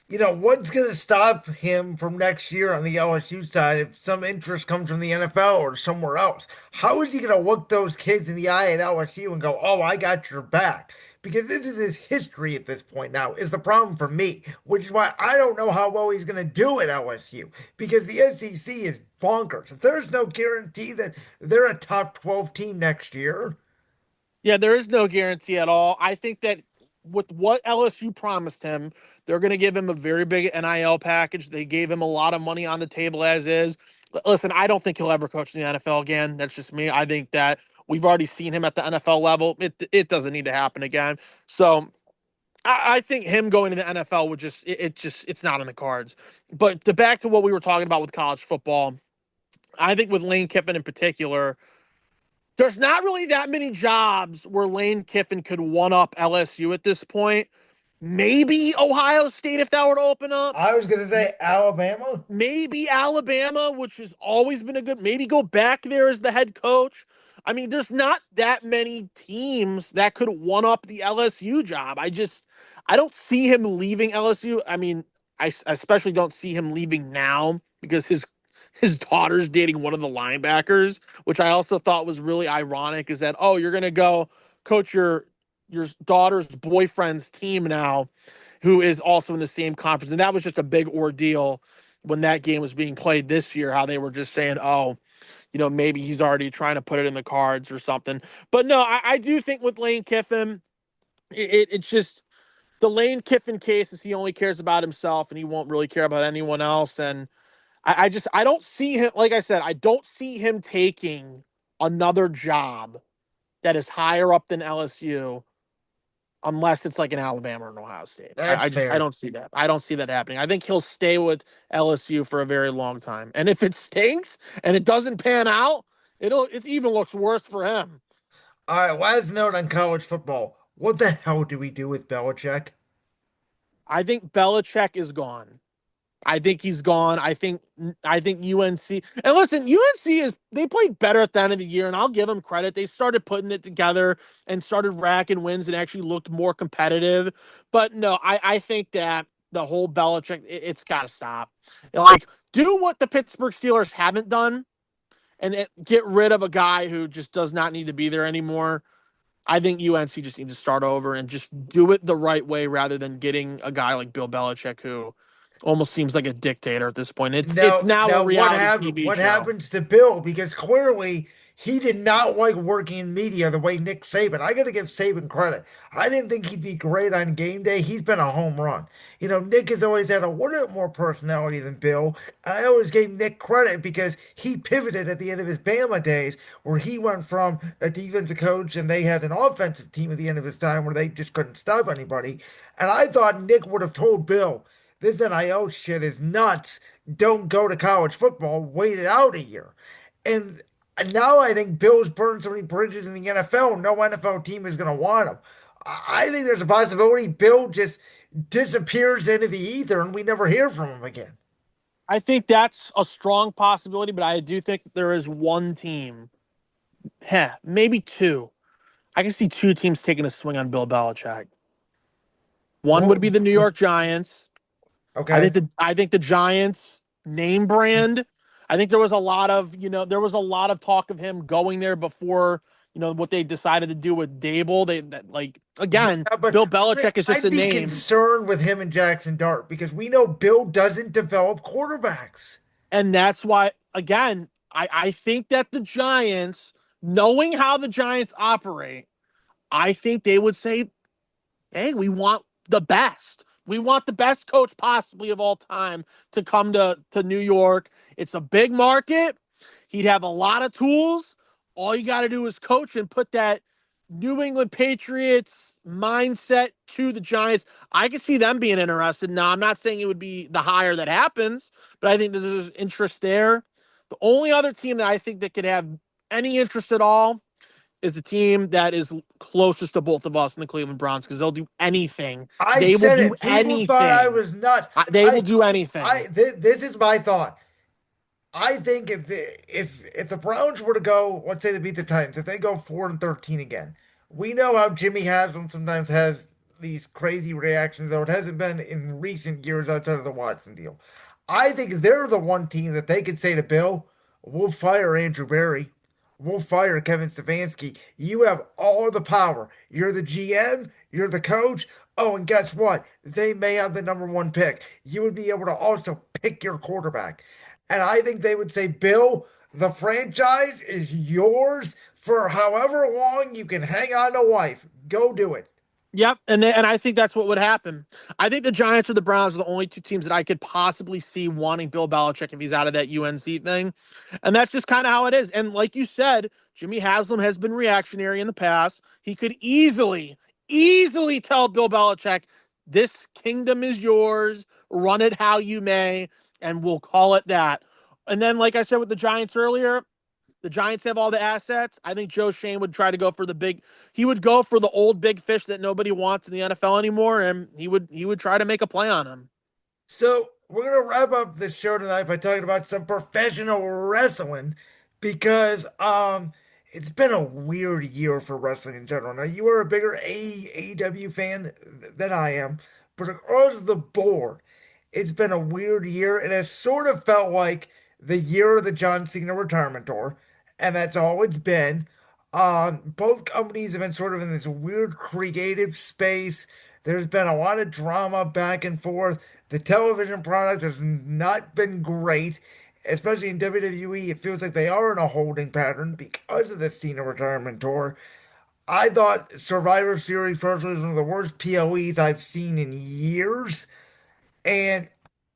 what's going to stop him from next year on the LSU side if some interest comes from the NFL or somewhere else? How is he going to look those kids in the eye at LSU and go, "Oh, I got your back"? Because this is his history at this point now, is the problem for me, which is why I don't know how well he's going to do at LSU because the SEC is bonkers. There's no guarantee that they're a top 12 team next year. Yeah, there is no guarantee at all. I think that with what LSU promised him, they're going to give him a very big NIL package. They gave him a lot of money on the table as is. Listen, I don't think he'll ever coach in the NFL again. That's just me. I think that we've already seen him at the NFL level. It doesn't need to happen again. So I think him going to the NFL would it's not in the cards. But to back to what we were talking about with college football, I think with Lane Kiffin in particular, there's not really that many jobs where Lane Kiffin could one up LSU at this point. Maybe Ohio State if that were to open up. I was gonna say Alabama. Maybe Alabama, which has always been a good, maybe go back there as the head coach. I mean, there's not that many teams that could one up the LSU job. I don't see him leaving LSU. I mean, I especially don't see him leaving now because his daughter's dating one of the linebackers, which I also thought was really ironic. Is that, oh, you're gonna go coach your daughter's boyfriend's team now, who is also in the same conference, and that was just a big ordeal when that game was being played this year. How they were just saying, oh, maybe he's already trying to put it in the cards or something. But no, I do think with Lane Kiffin, it's just the Lane Kiffin case is he only cares about himself and he won't really care about anyone else. And I don't see him, like I said, I don't see him taking another job that is higher up than LSU unless it's like an Alabama or an Ohio State. That's I fair. don't see that. I don't see that happening. I think he'll stay with LSU for a very long time. And if it stinks and it doesn't pan out, it even looks worse for him. All right, last note on college football. What the hell do we do with Belichick? I think Belichick is gone. I think he's gone. I think UNC, and listen, UNC is they played better at the end of the year, and I'll give them credit. They started putting it together and started racking wins and actually looked more competitive. But no, I think that the whole Belichick, it's got to stop. Like, do what the Pittsburgh Steelers haven't done, and get rid of a guy who just does not need to be there anymore. I think UNC just needs to start over and just do it the right way rather than getting a guy like Bill Belichick who almost seems like a dictator at this point. It's now a Now what reality happened? TV What show. happens to Bill? Because clearly he did not like working in media the way Nick Saban. I got to give Saban credit. I didn't think he'd be great on game day. He's been a home run. Nick has always had a little bit more personality than Bill. I always gave Nick credit because he pivoted at the end of his Bama days, where he went from a defensive coach and they had an offensive team at the end of his time where they just couldn't stop anybody. And I thought Nick would have told Bill, this NIL shit is nuts. Don't go to college football. Wait it out a year. And now I think Bill's burned so many bridges in the NFL. No NFL team is going to want him. I think there's a possibility Bill just disappears into the ether and we never hear from him again. I think that's a strong possibility, but I do think there is one team, maybe two. I can see two teams taking a swing on Bill Belichick. One would Well, be the New York Giants. okay. I think the Giants name brand. I think there was a lot of talk of him going there before what they decided to do with Dable. Like again, Yeah, but Bill Belichick is just I'd a be name, concerned with him and Jackson Dart because we know Bill doesn't develop quarterbacks. and that's why again I think that the Giants, knowing how the Giants operate, I think they would say, hey, we want the best. We want the best coach possibly of all time to come to New York. It's a big market. He'd have a lot of tools. All you got to do is coach and put that New England Patriots mindset to the Giants. I could see them being interested. Now, I'm not saying it would be the hire that happens, but I think that there's interest there. The only other team that I think that could have any interest at all is the team that is closest to both of us in the Cleveland Browns because they'll do anything. I They will said do it. People thought I anything. was nuts. They will do anything. This is my thought. I think if the Browns were to go, let's say they beat the Titans, if they go 4-13 again, we know how Jimmy Haslam sometimes has these crazy reactions, though it hasn't been in recent years outside of the Watson deal. I think they're the one team that they could say to Bill, "We'll fire Andrew Berry. We'll fire Kevin Stefanski. You have all the power. You're the GM, you're the coach. Oh, and guess what? They may have the number one pick. You would be able to also pick your quarterback." And I think they would say, Bill, the franchise is yours for however long you can hang on to life. Go do it. Yep, and I think that's what would happen. I think the Giants or the Browns are the only two teams that I could possibly see wanting Bill Belichick if he's out of that UNC thing, and that's just kind of how it is. And like you said, Jimmy Haslam has been reactionary in the past. He could easily tell Bill Belichick, "This kingdom is yours. Run it how you may, and we'll call it that." And then, like I said with the Giants earlier, The Giants have all the assets. I think Joe Shane would try to go for the big. He would go for the old big fish that nobody wants in the NFL anymore, and he would try to make a play on him. So we're gonna wrap up the show tonight by talking about some professional wrestling because it's been a weird year for wrestling in general. Now you are a bigger AEW fan than I am, but across the board, it's been a weird year. It has sort of felt like the year of the John Cena retirement tour, and that's all it's been. Both companies have been sort of in this weird creative space. There's been a lot of drama back and forth. The television product has not been great, especially in WWE. It feels like they are in a holding pattern because of the Cena retirement tour. I thought Survivor Series personally was one of the worst PLEs I've seen in years. And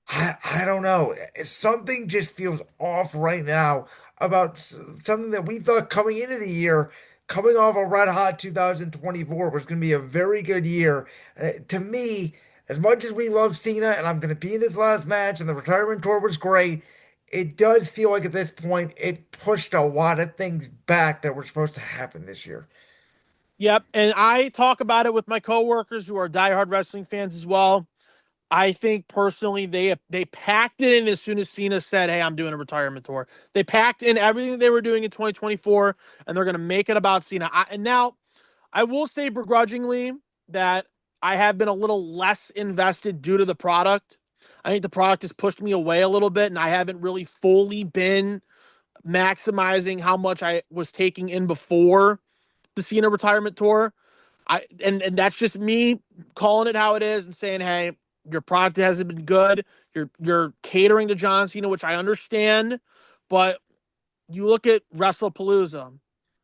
I don't know. Something just feels off right now about something that we thought coming into the year, coming off a red hot 2024 was going to be a very good year. To me, as much as we love Cena and I'm going to be in his last match and the retirement tour was great, it does feel like at this point it pushed a lot of things back that were supposed to happen this year. Yep, and I talk about it with my coworkers who are diehard wrestling fans as well. I think personally they packed it in as soon as Cena said, "Hey, I'm doing a retirement tour." They packed in everything they were doing in 2024, and they're going to make it about Cena. And now I will say begrudgingly that I have been a little less invested due to the product. I think the product has pushed me away a little bit, and I haven't really fully been maximizing how much I was taking in before the Cena retirement tour. And that's just me calling it how it is and saying, hey, your product hasn't been good. You're catering to John Cena, which I understand, but you look at WrestlePalooza,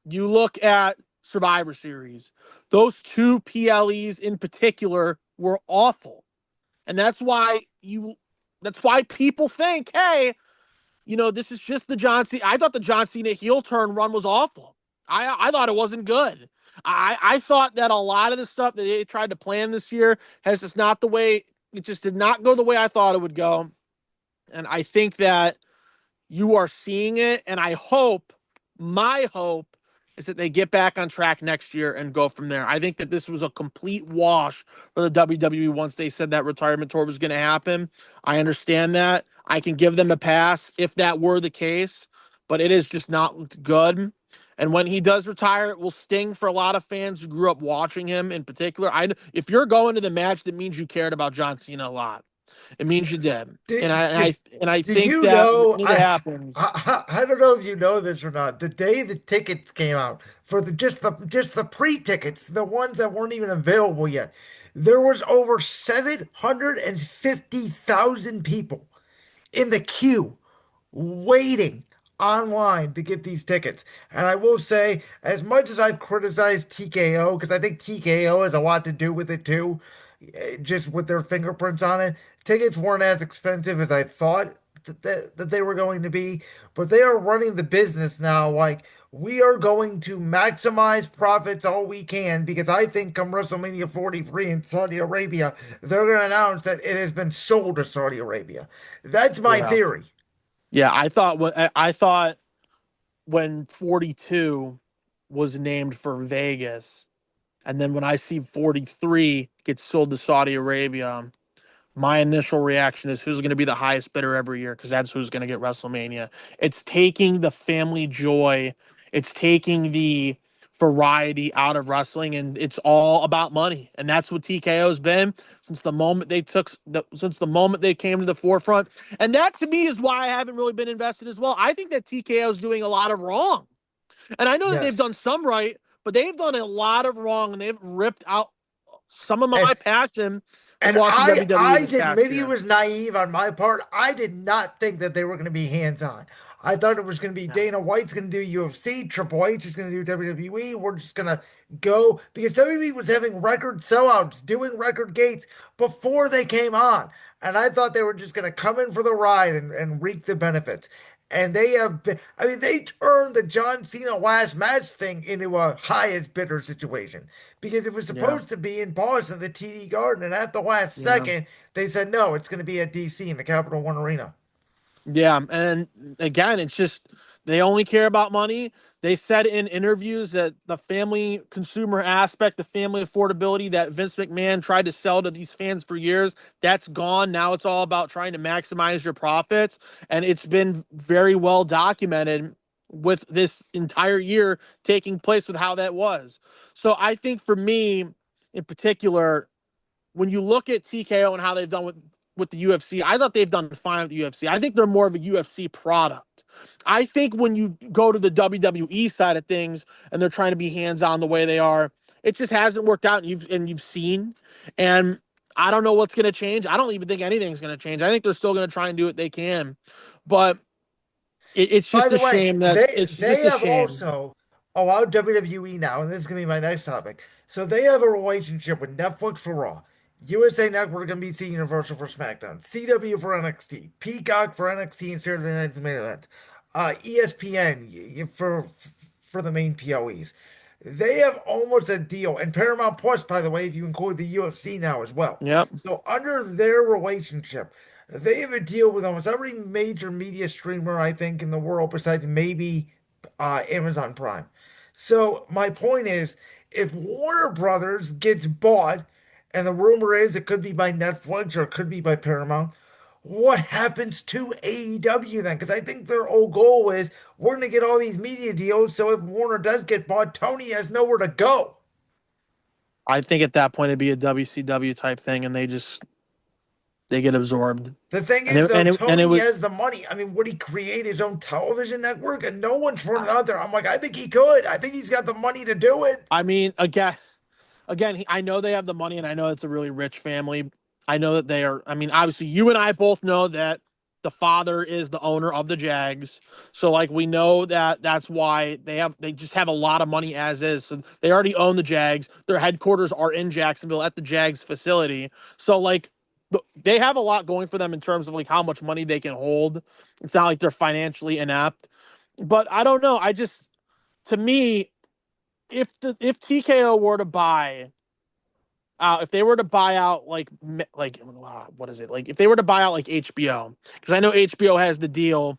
you look at Survivor Series. Those two PLEs in particular were awful. And that's why people think, hey, this is just the John Cena. I thought the John Cena heel turn run was awful. I thought it wasn't good. I thought that a lot of the stuff that they tried to plan this year has just not the way it just did not go the way I thought it would go. And I think that you are seeing it. And my hope is that they get back on track next year and go from there. I think that this was a complete wash for the WWE once they said that retirement tour was going to happen. I understand that. I can give them a pass if that were the case, but it is just not good. And when he does retire, it will sting for a lot of fans who grew up watching him in particular. If you're going to the match, that means you cared about John Cena a lot. It means you did. Do, And I and do, I and I do think you that know? when it happens, I don't know if you know this or not. The day the tickets came out for the pre-tickets, the ones that weren't even available yet, there was over 750,000 people in the queue waiting online to get these tickets. And I will say, as much as I've criticized TKO, because I think TKO has a lot to do with it too, just with their fingerprints on it, tickets weren't as expensive as I thought that they were going to be, but they are running the business now like we are going to maximize profits all we can because I think come WrestleMania 43 in Saudi Arabia, they're going to announce that it has been sold to Saudi Arabia. That's my yeah. theory. Yeah, I thought when 42 was named for Vegas, and then when I see 43 get sold to Saudi Arabia, my initial reaction is who's going to be the highest bidder every year because that's who's going to get WrestleMania. It's taking the family joy, it's taking the variety out of wrestling, and it's all about money. And that's what TKO's been since the moment they came to the forefront. And that to me is why I haven't really been invested as well. I think that TKO is doing a lot of wrong, and I know that they've Yes. done some right, but they've done a lot of wrong, and they've ripped out some of And my passion from and watching WWE I this did past maybe it year. was naive on my part. I did not think that they were going to be hands-on. I thought it was going to be Yeah. Dana White's going to do UFC, Triple H is going to do WWE. We're just going to go because WWE was having record sellouts, doing record gates before they came on. And I thought they were just going to come in for the ride and reap the benefits. And they have, I mean, they turned the John Cena last match thing into a highest bidder situation because it was Yeah. supposed to be in Boston, the TD Garden, and at the last Yeah. second, they said no, it's going to be at DC in the Capital One Arena. Yeah. And again, it's just They only care about money. They said in interviews that the family consumer aspect, the family affordability that Vince McMahon tried to sell to these fans for years, that's gone. Now it's all about trying to maximize your profits. And it's been very well documented with this entire year taking place with how that was. So I think for me in particular, when you look at TKO and how they've done with the UFC, I thought they've done fine with the UFC. I think they're more of a UFC product. I think when you go to the WWE side of things and they're trying to be hands-on the way they are, it just hasn't worked out, and you've seen. And I don't know what's going to change. I don't even think anything's going to change. I think they're still going to try and do what they can, but it's By just a the way, shame that they it's they just a have shame. also allowed WWE now, and this is gonna be my next topic. So they have a relationship with Netflix for Raw, USA Network gonna be seeing Universal for SmackDown, CW for NXT, Peacock for NXT and Saturday Night's main event, ESPN for the main PLEs. They have almost a deal, and Paramount Plus, by the way, if you include the UFC now as well. Yep. So under their relationship, they have a deal with almost every major media streamer, I think, in the world, besides maybe Amazon Prime. So my point is, if Warner Brothers gets bought, and the rumor is it could be by Netflix or it could be by Paramount, what happens to AEW then? Because I think their whole goal is we're going to get all these media deals. So if Warner does get bought, Tony has nowhere to go. I think at that point it'd be a WCW type thing, and they get absorbed. The thing And is, it though, and it and it Tony was. has the money. I mean, would he create his own television network? And no one's running out there. I'm like, I think he could. I think he's got the money to do it. I mean, again, I know they have the money, and I know it's a really rich family. I know that they are. I mean, obviously, you and I both know that the father is the owner of the Jags. So, like, we know that that's why they just have a lot of money as is. So they already own the Jags. Their headquarters are in Jacksonville at the Jags facility. So, like, they have a lot going for them in terms of like how much money they can hold. It's not like they're financially inept. But I don't know. I just, to me, if TKO were to buy if they were to buy out what is it, like if they were to buy out like HBO, because I know HBO has the deal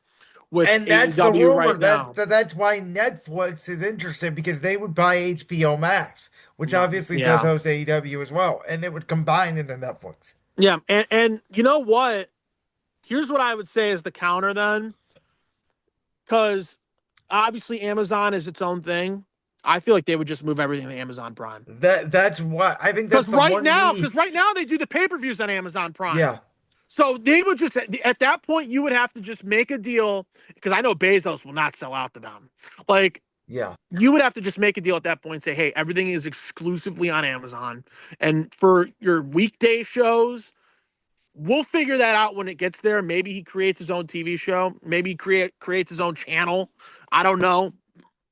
with And that's the AEW rumor. right now. That's why Netflix is interested because they would buy HBO Max, which obviously does Yeah, host AEW as well, and it would combine into Netflix. yeah, and you know what, here's what I would say is the counter then, because obviously Amazon is its own thing. I feel like they would just move everything to Amazon Prime. That's what I think. because That's the right one now need. because right now they do the pay-per-views on Amazon Prime. Yeah, So they would just at that point you would have to just make a deal, because I know Bezos will not sell out to them. Like, yeah. you would have to just make a deal at that point and say, hey, everything is exclusively on Amazon. And for your weekday shows, we'll figure that out when it gets there. Maybe he creates his own TV show. Maybe he creates his own channel. I don't know.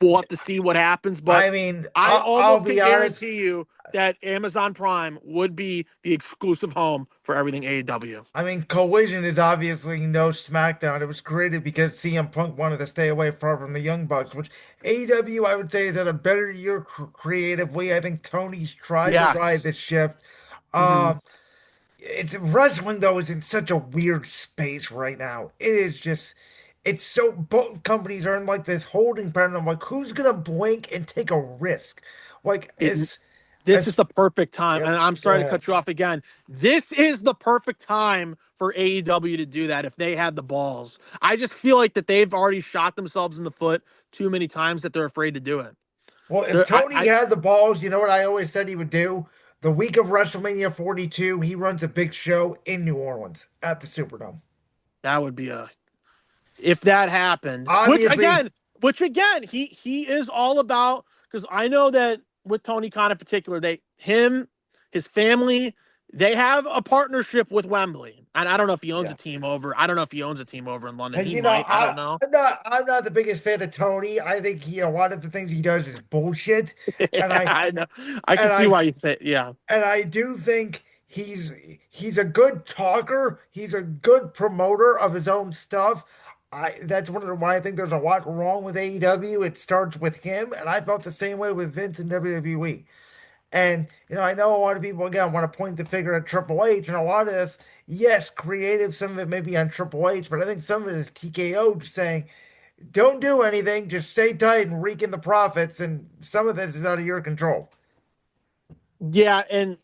We'll have to see what happens. But I mean, I I'll almost be can honest. guarantee you that Amazon Prime would be the exclusive home for everything AEW. I mean, Collision is obviously no SmackDown. It was created because CM Punk wanted to stay away from the Young Bucks, which AEW, I would say, is at a better year creatively. I think Tony's tried to ride Yes. the shift. Mm-hmm. Um, it's wrestling though is in such a weird space right now. It is just, it's so both companies are in like this holding pattern. I'm like, who's gonna blink and take a risk? Like, It This is as the perfect time, and yep. I'm Go sorry to ahead. cut you off again. This is the perfect time for AEW to do that if they had the balls. I just feel like that they've already shot themselves in the foot too many times that they're afraid to do it. Well, if They're, Tony had the balls, you know what I always said he would do? The week of WrestleMania 42, he runs a big show in New Orleans at the Superdome. that would be a if that happened. Obviously, Which again, he is all about, because I know that with Tony Khan in particular, his family, they have a partnership with Wembley. And I don't know if he owns a yeah. team over. I don't know if he owns a team over in London. And He might. I don't know. I'm not the biggest fan of Tony. I think a lot of the things he does is bullshit. And Yeah, I know. I can and see I why you say, yeah. and I do think he's a good talker. He's a good promoter of his own stuff. That's one of the why I think there's a lot wrong with AEW. It starts with him, and I felt the same way with Vince and WWE. And I know a lot of people again want to point the finger at Triple H, and a lot of this, yes, creative. Some of it may be on Triple H, but I think some of it is TKO just saying, Don't do anything. Just stay tight and rake in the profits. And some of this is out of your control. Yeah, and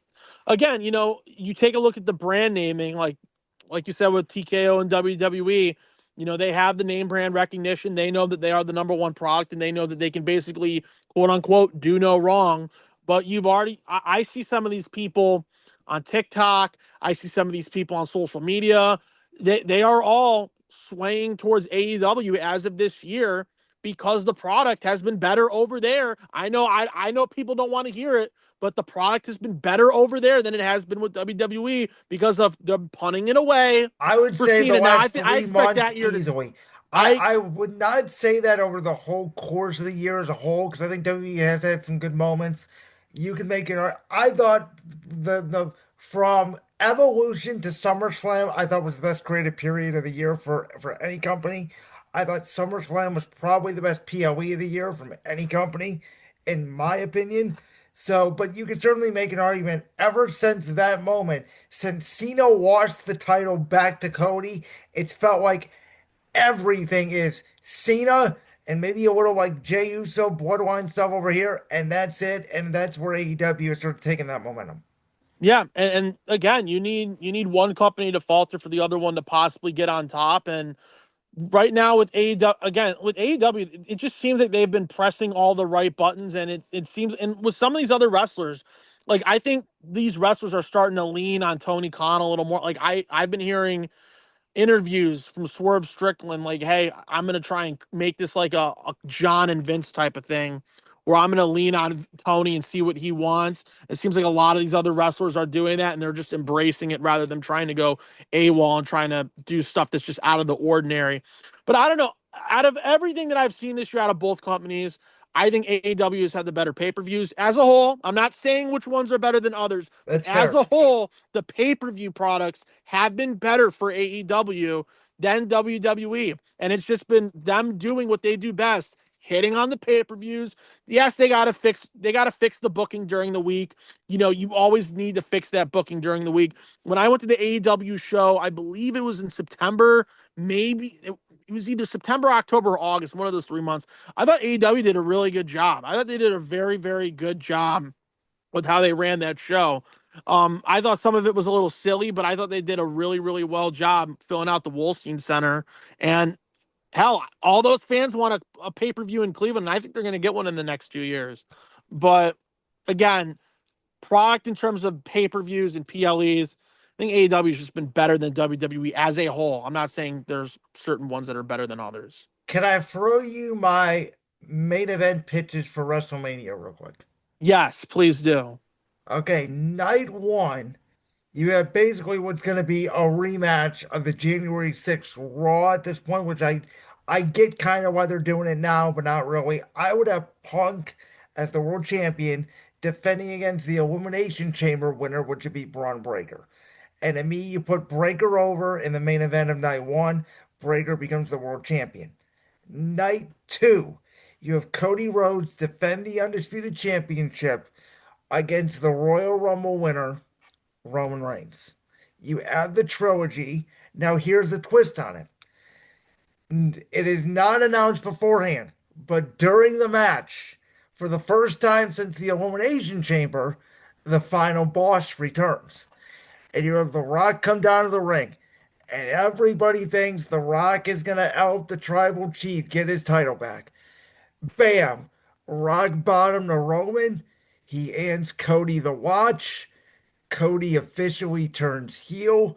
again, you take a look at the brand naming, like you said with TKO and WWE. They have the name brand recognition. They know that they are the number one product, and they know that they can basically quote unquote do no wrong. But I see some of these people on TikTok. I see some of these people on social media. They are all swaying towards AEW as of this year because the product has been better over there. I know people don't want to hear it, but the product has been better over there than it has been with WWE because of them punting it away I would for say the Cena. Now, last I three expect months that year to. easily. I I would not say that over the whole course of the year as a whole, because I think WWE has had some good moments. You can make it. I thought the from Evolution to SummerSlam, I thought was the best creative period of the year for any company. I thought SummerSlam was probably the best PLE of the year from any company, in my opinion. So, but you could certainly make an argument ever since that moment, since Cena lost the title back to Cody, it's felt like everything is Cena and maybe a little like Jey Uso borderline stuff over here, and that's it. And that's where AEW is sort of taking that momentum. Yeah, and again, you need one company to falter for the other one to possibly get on top. And right now with AEW, again with AEW, it just seems like they've been pressing all the right buttons, and it seems, and with some of these other wrestlers, like I think these wrestlers are starting to lean on Tony Khan a little more. Like I've been hearing interviews from Swerve Strickland, like, hey, I'm gonna try and make this like a John and Vince type of thing, where I'm gonna lean on Tony and see what he wants. It seems like a lot of these other wrestlers are doing that, and they're just embracing it rather than trying to go AWOL and trying to do stuff that's just out of the ordinary. But I don't know. Out of everything that I've seen this year out of both companies, I think AEW has had the better pay-per-views as a whole. I'm not saying which ones are better than others, but That's as fair. a whole, the pay-per-view products have been better for AEW than WWE. And it's just been them doing what they do best, hitting on the pay-per-views. Yes, they gotta fix the booking during the week. You always need to fix that booking during the week. When I went to the AEW show, I believe it was in September, maybe it was either September, October, or August, one of those 3 months. I thought AEW did a really good job. I thought they did a very, very good job with how they ran that show. I thought some of it was a little silly, but I thought they did a really, really well job filling out the Wolstein Center. And hell, all those fans want a pay-per-view in Cleveland, and I think they're going to get one in the next 2 years. But again, product in terms of pay-per-views and PLEs, I think AEW has just been better than WWE as a whole. I'm not saying there's certain ones that are better than others. Can I throw you my main event pitches for WrestleMania real quick? Yes, please do. Okay, night one. You have basically what's going to be a rematch of the January 6th Raw at this point, which I get kind of why they're doing it now, but not really. I would have Punk as the world champion defending against the Elimination Chamber winner, which would be Braun Breaker. And to me, you put Breaker over in the main event of night one, Breaker becomes the world champion. Night two, you have Cody Rhodes defend the Undisputed Championship against the Royal Rumble winner, Roman Reigns. You add the trilogy. Now, here's the twist on it. It is not announced beforehand, but during the match, for the first time since the Elimination Chamber, the final boss returns. And you have The Rock come down to the ring. And everybody thinks The Rock is going to help the tribal chief get his title back. Bam! Rock bottom to Roman. He ends Cody the Watch. Cody officially turns heel.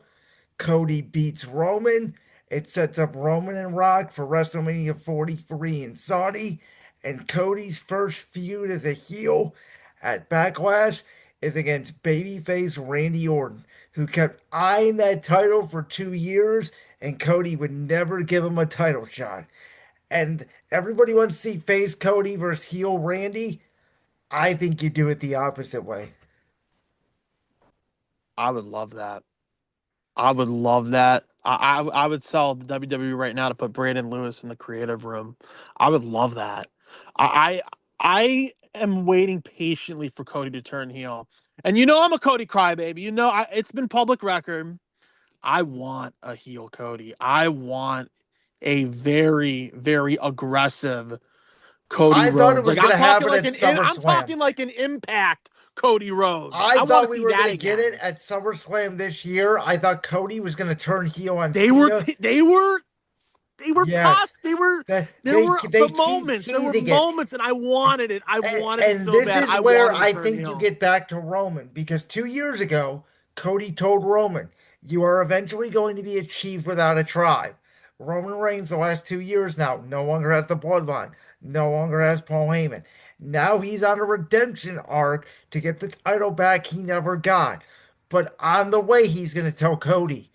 Cody beats Roman. It sets up Roman and Rock for WrestleMania 43 in Saudi. And Cody's first feud as a heel at Backlash is against babyface Randy Orton, who kept eyeing that title for 2 years, and Cody would never give him a title shot. And everybody wants to see face Cody versus heel Randy. I think you do it the opposite way. I would love that. I would love that. I would sell the WWE right now to put Brandon Lewis in the creative room. I would love that. I am waiting patiently for Cody to turn heel. And I'm a Cody crybaby. It's been public record. I want a heel Cody. I want a very, very aggressive Cody I thought it Rhodes. Like was going to happen at I'm SummerSlam. talking like an Impact Cody Rhodes. I I want thought to we see were going that to get it again. at SummerSlam this year. I thought Cody was going to turn heel on They were Cena. they were they were Yes. they were That there were they but keep moments. There were teasing it. moments and I wanted it. I wanted it And so this bad. is I where wanted to I turn think you heel. get back to Roman because 2 years ago, Cody told Roman, "You are eventually going to be a chief without a tribe." Roman Reigns, the last 2 years now, no longer has the bloodline, no longer has Paul Heyman. Now he's on a redemption arc to get the title back he never got. But on the way, he's going to tell Cody,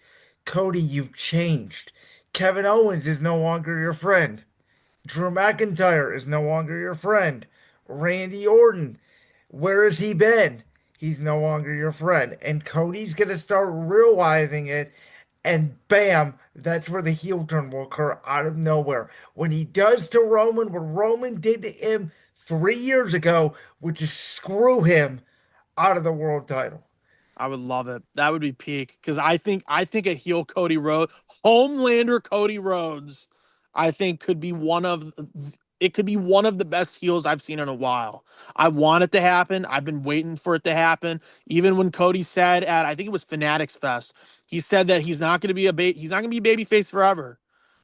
Cody, you've changed. Kevin Owens is no longer your friend. Drew McIntyre is no longer your friend. Randy Orton, where has he been? He's no longer your friend. And Cody's going to start realizing it. And bam, that's where the heel turn will occur out of nowhere. When he does to Roman what Roman did to him 3 years ago, which is screw him out of the world title. I would love it. That would be peak because I think a heel Cody Rhodes, Homelander Cody Rhodes, I think could be one of the best heels I've seen in a while. I want it to happen. I've been waiting for it to happen. Even when Cody said at I think it was Fanatics Fest, he said that he's not going to be baby face forever.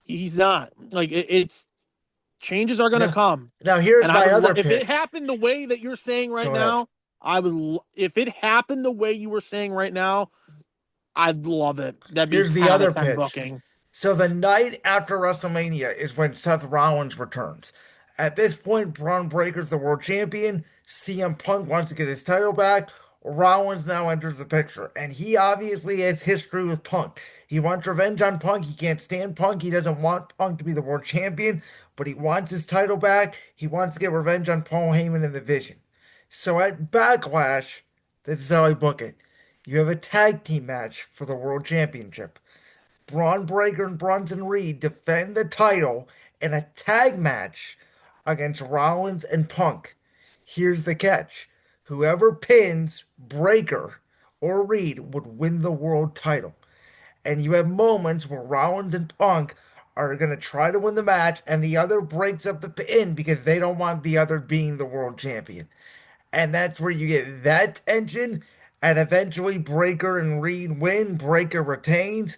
He's not. Like it's changes are going to Now, come. now here's And I my would other if it pitch. happened the way that you're saying right Go ahead. now, if it happened the way you were saying right now, I'd love it. That'd be Here's the 10 out other of 10 pitch. booking. So the night after WrestleMania is when Seth Rollins returns. At this point, Braun Breaker's the world champion. CM Punk wants to get his title back. Rollins now enters the picture, and he obviously has history with Punk. He wants revenge on Punk. He can't stand Punk. He doesn't want Punk to be the world champion, but he wants his title back. He wants to get revenge on Paul Heyman in the Vision. So at Backlash, this is how I book it. You have a tag team match for the world championship. Braun Breaker and Bronson Reed defend the title in a tag match against Rollins and Punk. Here's the catch. Whoever pins Breaker or Reed would win the world title. And you have moments where Rollins and Punk are going to try to win the match, and the other breaks up the pin because they don't want the other being the world champion. And that's where you get that tension. And eventually, Breaker and Reed win. Breaker retains,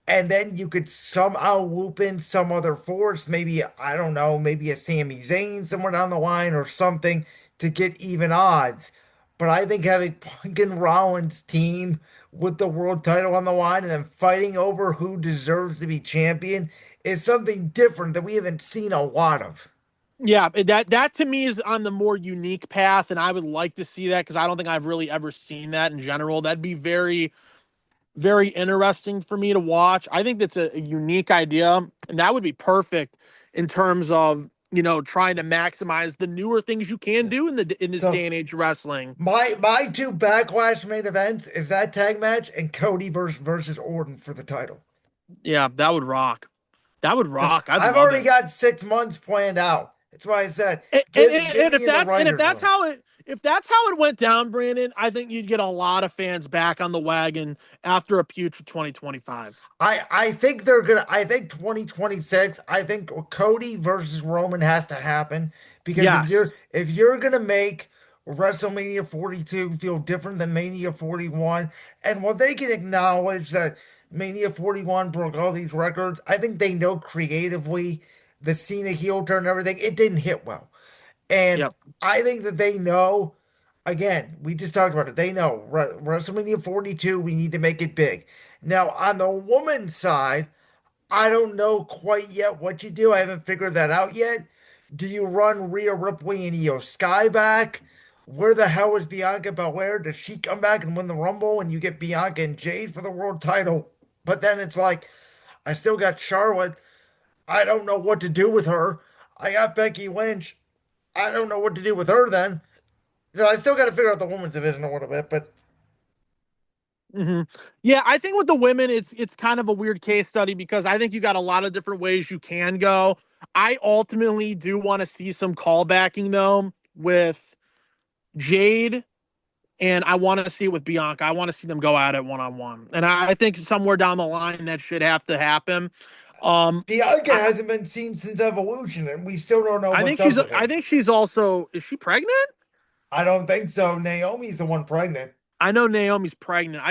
and then you could somehow loop in some other force, maybe, I don't know, maybe a Sami Zayn somewhere down the line or something to get even odds. But I think having Punk and Rollins team with the world title on the line and then fighting over who deserves to be champion is something different that we haven't seen a lot of. Yeah, that to me is on the more unique path, and I would like to see that because I don't think I've really ever seen that in general. That'd be very, very interesting for me to watch. I think that's a unique idea, and that would be perfect in terms of trying to maximize the newer things you can do in this So day and age of wrestling. my two backlash main events is that tag match and Cody versus Orton for the title. Yeah, that would rock. That would rock. I'd I've love already it. got 6 months planned out. That's why I said And, and, get and me in the if writers' that's room. how it went down, Brandon, I think you'd get a lot of fans back on the wagon after a putrid 2025. I think they're gonna. I think 2026. I think Cody versus Roman has to happen because Yes. if you're gonna make WrestleMania 42 feel different than Mania 41, and while they can acknowledge that Mania 41 broke all these records, I think they know creatively the Cena heel turn and everything. It didn't hit well. And Yep. I think that they know, again, we just talked about it. They know WrestleMania 42, we need to make it big. Now, on the woman's side, I don't know quite yet what you do. I haven't figured that out yet. Do you run Rhea Ripley and Io Sky back? Where the hell is Bianca Belair? Does she come back and win the Rumble and you get Bianca and Jade for the world title? But then it's like, I still got Charlotte. I don't know what to do with her. I got Becky Lynch. I don't know what to do with her then. So I still got to figure out the women's division a little bit, but hmm Yeah, I think with the women, it's kind of a weird case study because I think you got a lot of different ways you can go. I ultimately do want to see some callbacking though with Jade, and I want to see it with Bianca. I want to see them go at it one on one, and I think somewhere down the line that should have to happen. Bianca I, hasn't been seen since Evolution, and we still don't know what's up with I her. think she's also, is she pregnant? I don't think so. Naomi's the one pregnant. I know Naomi's pregnant.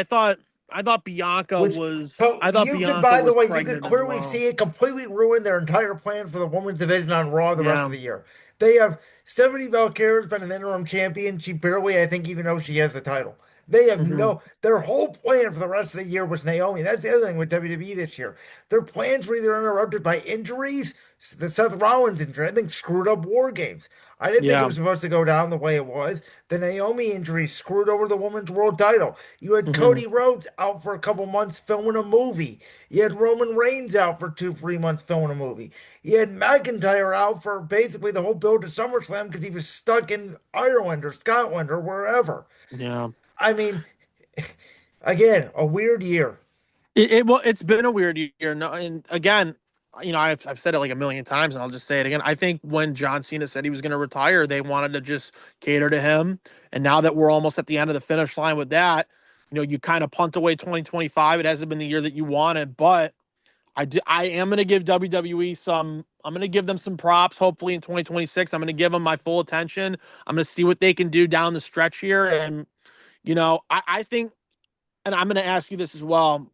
Which, but I thought you could, Bianca by the was way, you could pregnant as clearly well. see it completely ruin their entire plan for the women's division on Raw the rest of Yeah. the year. They have Stephanie Valkyrie has been an interim champion. She barely, I think, even knows she has the title. They have Hmm. their whole plan for the rest of the year was Naomi. That's the other thing with WWE this year. Their plans were either interrupted by injuries, the Seth Rollins injury, I think screwed up War Games. I didn't think it Yeah. was supposed to go down the way it was. The Naomi injury screwed over the women's world title. You had Hmm. Cody Rhodes out for a couple months filming a movie. You had Roman Reigns out for 2, 3 months filming a movie. You had McIntyre out for basically the whole build to SummerSlam because he was stuck in Ireland or Scotland or wherever. Yeah. I mean, again, a weird year. Well, it's been a weird year. No, and again, I've said it like a million times, and I'll just say it again. I think when John Cena said he was going to retire, they wanted to just cater to him. And now that we're almost at the end of the finish line with that, you kind of punt away 2025. It hasn't been the year that you wanted, but I am going to give WWE some. I'm going to give them some props. Hopefully in 2026, I'm going to give them my full attention. I'm going to see what they can do down the stretch here, and I think, and I'm going to ask you this as well.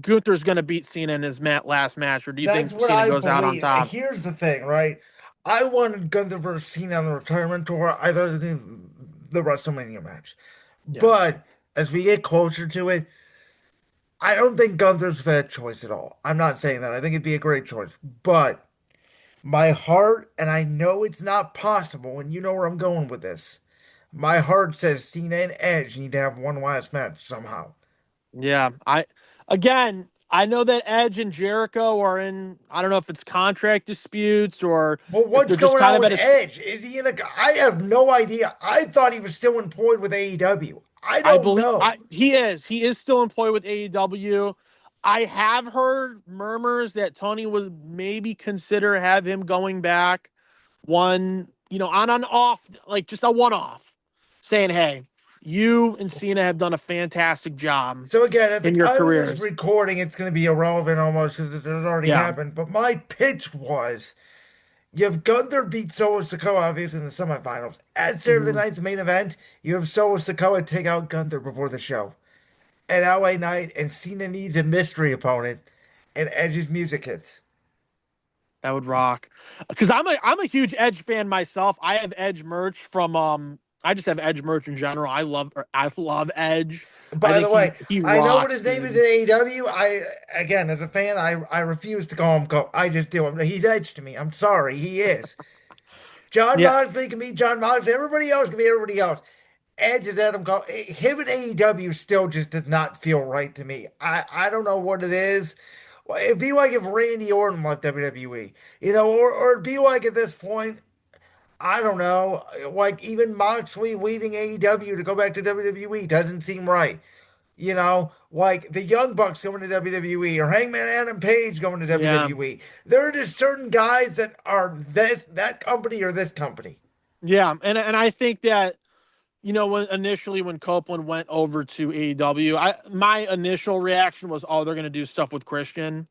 Gunther's going to beat Cena in his last match, or do you That's think what Cena I goes out on believe. top? Here's the thing, right? I wanted Gunther versus Cena on the retirement tour. I thought the WrestleMania match. Yeah, But as we get closer to it, I don't think Gunther's a bad choice at all. I'm not saying that. I think it'd be a great choice. But my heart, and I know it's not possible, and you know where I'm going with this. My heart says Cena and Edge need to have one last match somehow. yeah. I know that Edge and Jericho are in. I don't know if it's contract disputes or But if they're what's just going kind on of with at a. Edge? Is he in a? I have no idea. I thought he was still employed with AEW. I I don't believe know. I he is still employed with AEW. I have heard murmurs that Tony would maybe consider have him going back one, on and off, like just a one off, saying, "Hey, you and Cena have done a fantastic job So again, at the in your time of this careers." recording, it's going to be irrelevant almost because it had already Yeah. happened. But my pitch was you have Gunther beat Solo Sikoa obviously in the semifinals. At Saturday Hmm. night's main event, you have Solo Sikoa take out Gunther before the show. At LA Night, and Cena needs a mystery opponent, and Edge's music hits. That would rock. Because I'm a huge Edge fan myself. I have Edge merch from I just have Edge merch in general. I love Edge. I By the think way, he I know what rocks, his name is in dude. AEW. Again, as a fan, I refuse to call him Cole. I just do. He's Edge to me. I'm sorry, he is. John Yeah, Moxley can be John Moxley. Everybody else can be everybody else. Edge is Adam Cole. Him and AEW still just does not feel right to me. I don't know what it is. Well, it'd be like if Randy Orton left WWE, or it'd be like at this point, I don't know, like even Moxley leaving AEW to go back to WWE doesn't seem right. Like the Young Bucks going to WWE or Hangman Adam Page going to yeah, WWE. There are just certain guys that are that company or this company. yeah. And I think that when Copeland went over to AEW, my initial reaction was, oh, they're going to do stuff with Christian,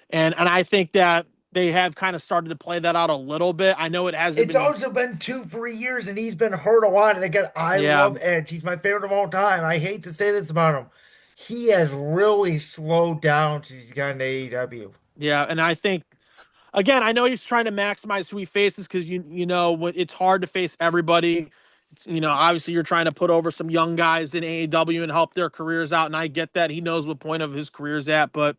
and I think that they have kind of started to play that out a little bit. I know it hasn't It's been. also been 2, 3 years and he's been hurt a lot. And again, I Yeah, love Edge. He's my favorite of all time. I hate to say this about him. He has really slowed down since he's gotten to AEW. yeah, and I think again, I know he's trying to maximize who he faces because it's hard to face everybody. Obviously you're trying to put over some young guys in AEW and help their careers out, and I get that. He knows what point of his career's at, but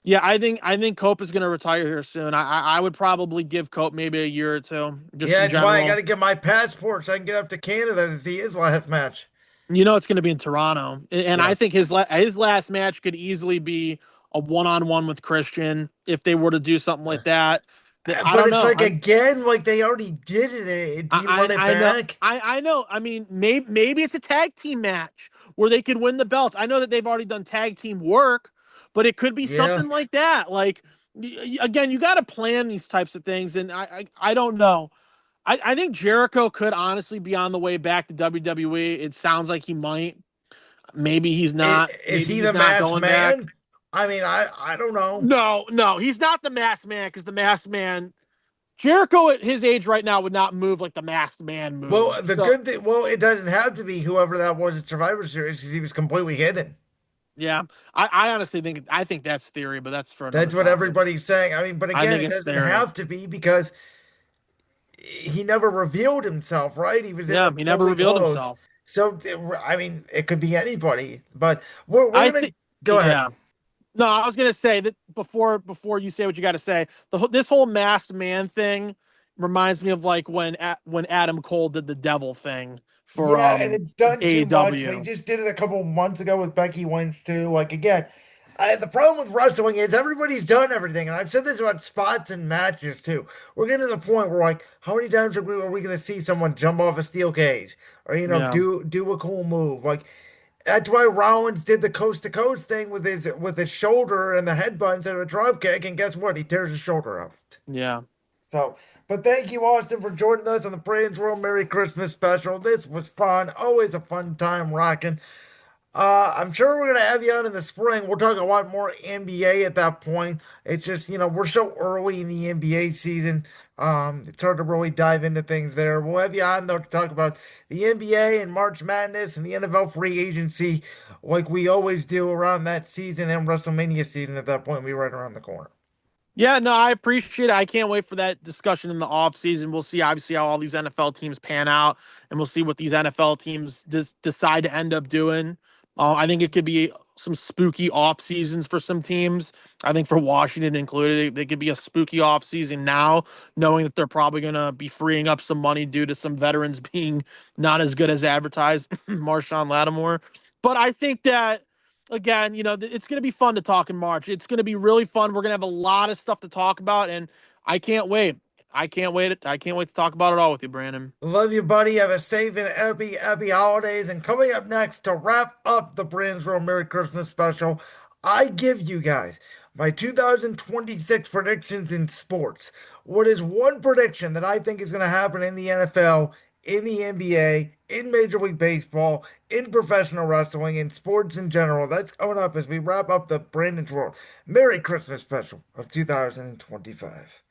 yeah, I think Cope is going to retire here soon. I would probably give Cope maybe a year or two, just Yeah, in that's why I got general. to get my passport so I can get up to Canada to see his last match. It's going to be in Toronto, and I Yeah. think his last match could easily be a one-on-one with Christian if they were to do something like that. I But don't it's know. like, again, like they already did it. Do you run it I know back? I know. I mean, maybe it's a tag team match where they could win the belts. I know that they've already done tag team work, but it could be Yeah. something like that. Like again, you got to plan these types of things, and I don't know. I think Jericho could honestly be on the way back to WWE. It sounds like he might. Maybe he's I- not. Is Maybe he he's the not masked going back. man? I mean, I don't know. No, no, he's not the masked man because the masked man, Jericho at his age right now would not move like the masked man Well, moved. the So good thing, well, it doesn't have to be whoever that was at Survivor Series because he was completely hidden. yeah, I honestly think that's theory, but that's for another That's what topic. everybody's saying. I mean, but I again, think it it's doesn't theory. have to be because he never revealed himself, right? He was in Yeah, like he never fully revealed clothed. himself. So, I mean, it could be anybody, but we're I gonna think, go ahead. yeah. No, I was gonna say that before you say what you got to say. This whole masked man thing reminds me of like when Adam Cole did the devil thing for Yeah, and it's done too much. They AEW. just did it a couple months ago with Becky Lynch too. Like again, the problem with wrestling is everybody's done everything, and I've said this about spots and matches too. We're getting to the point where like, how many times are we going to see someone jump off a steel cage or Yeah, do a cool move? Like that's why Rollins did the coast to coast thing with his shoulder and the headbutt instead of a drop kick, and guess what? He tears his shoulder off. yeah. So, but thank you, Austin, for joining us on the Brains World Merry Christmas special. This was fun. Always a fun time rocking. I'm sure we're gonna have you on in the spring. We'll talk a lot more NBA at that point. It's just, we're so early in the NBA season. It's hard to really dive into things there. We'll have you on though to talk about the NBA and March Madness and the NFL free agency, like we always do around that season and WrestleMania season. At that point, we're right around the corner. Yeah, no, I appreciate it. I can't wait for that discussion in the off season. We'll see obviously how all these NFL teams pan out, and we'll see what these NFL teams decide to end up doing. I think it could be some spooky off seasons for some teams. I think for Washington included, they could be a spooky off season now, knowing that they're probably going to be freeing up some money due to some veterans being not as good as advertised, Marshawn Lattimore. But I think that again, it's going to be fun to talk in March. It's going to be really fun. We're going to have a lot of stuff to talk about, and I can't wait. I can't wait. I can't wait to talk about it all with you, Brandon. Love you, buddy. Have a safe and happy holidays. And coming up next to wrap up the Brandsville Merry Christmas special, I give you guys my 2026 predictions in sports. What is one prediction that I think is going to happen in the NFL, in the NBA, in Major League Baseball, in professional wrestling, in sports in general? That's coming up as we wrap up the Brandon's World Merry Christmas special of 2025.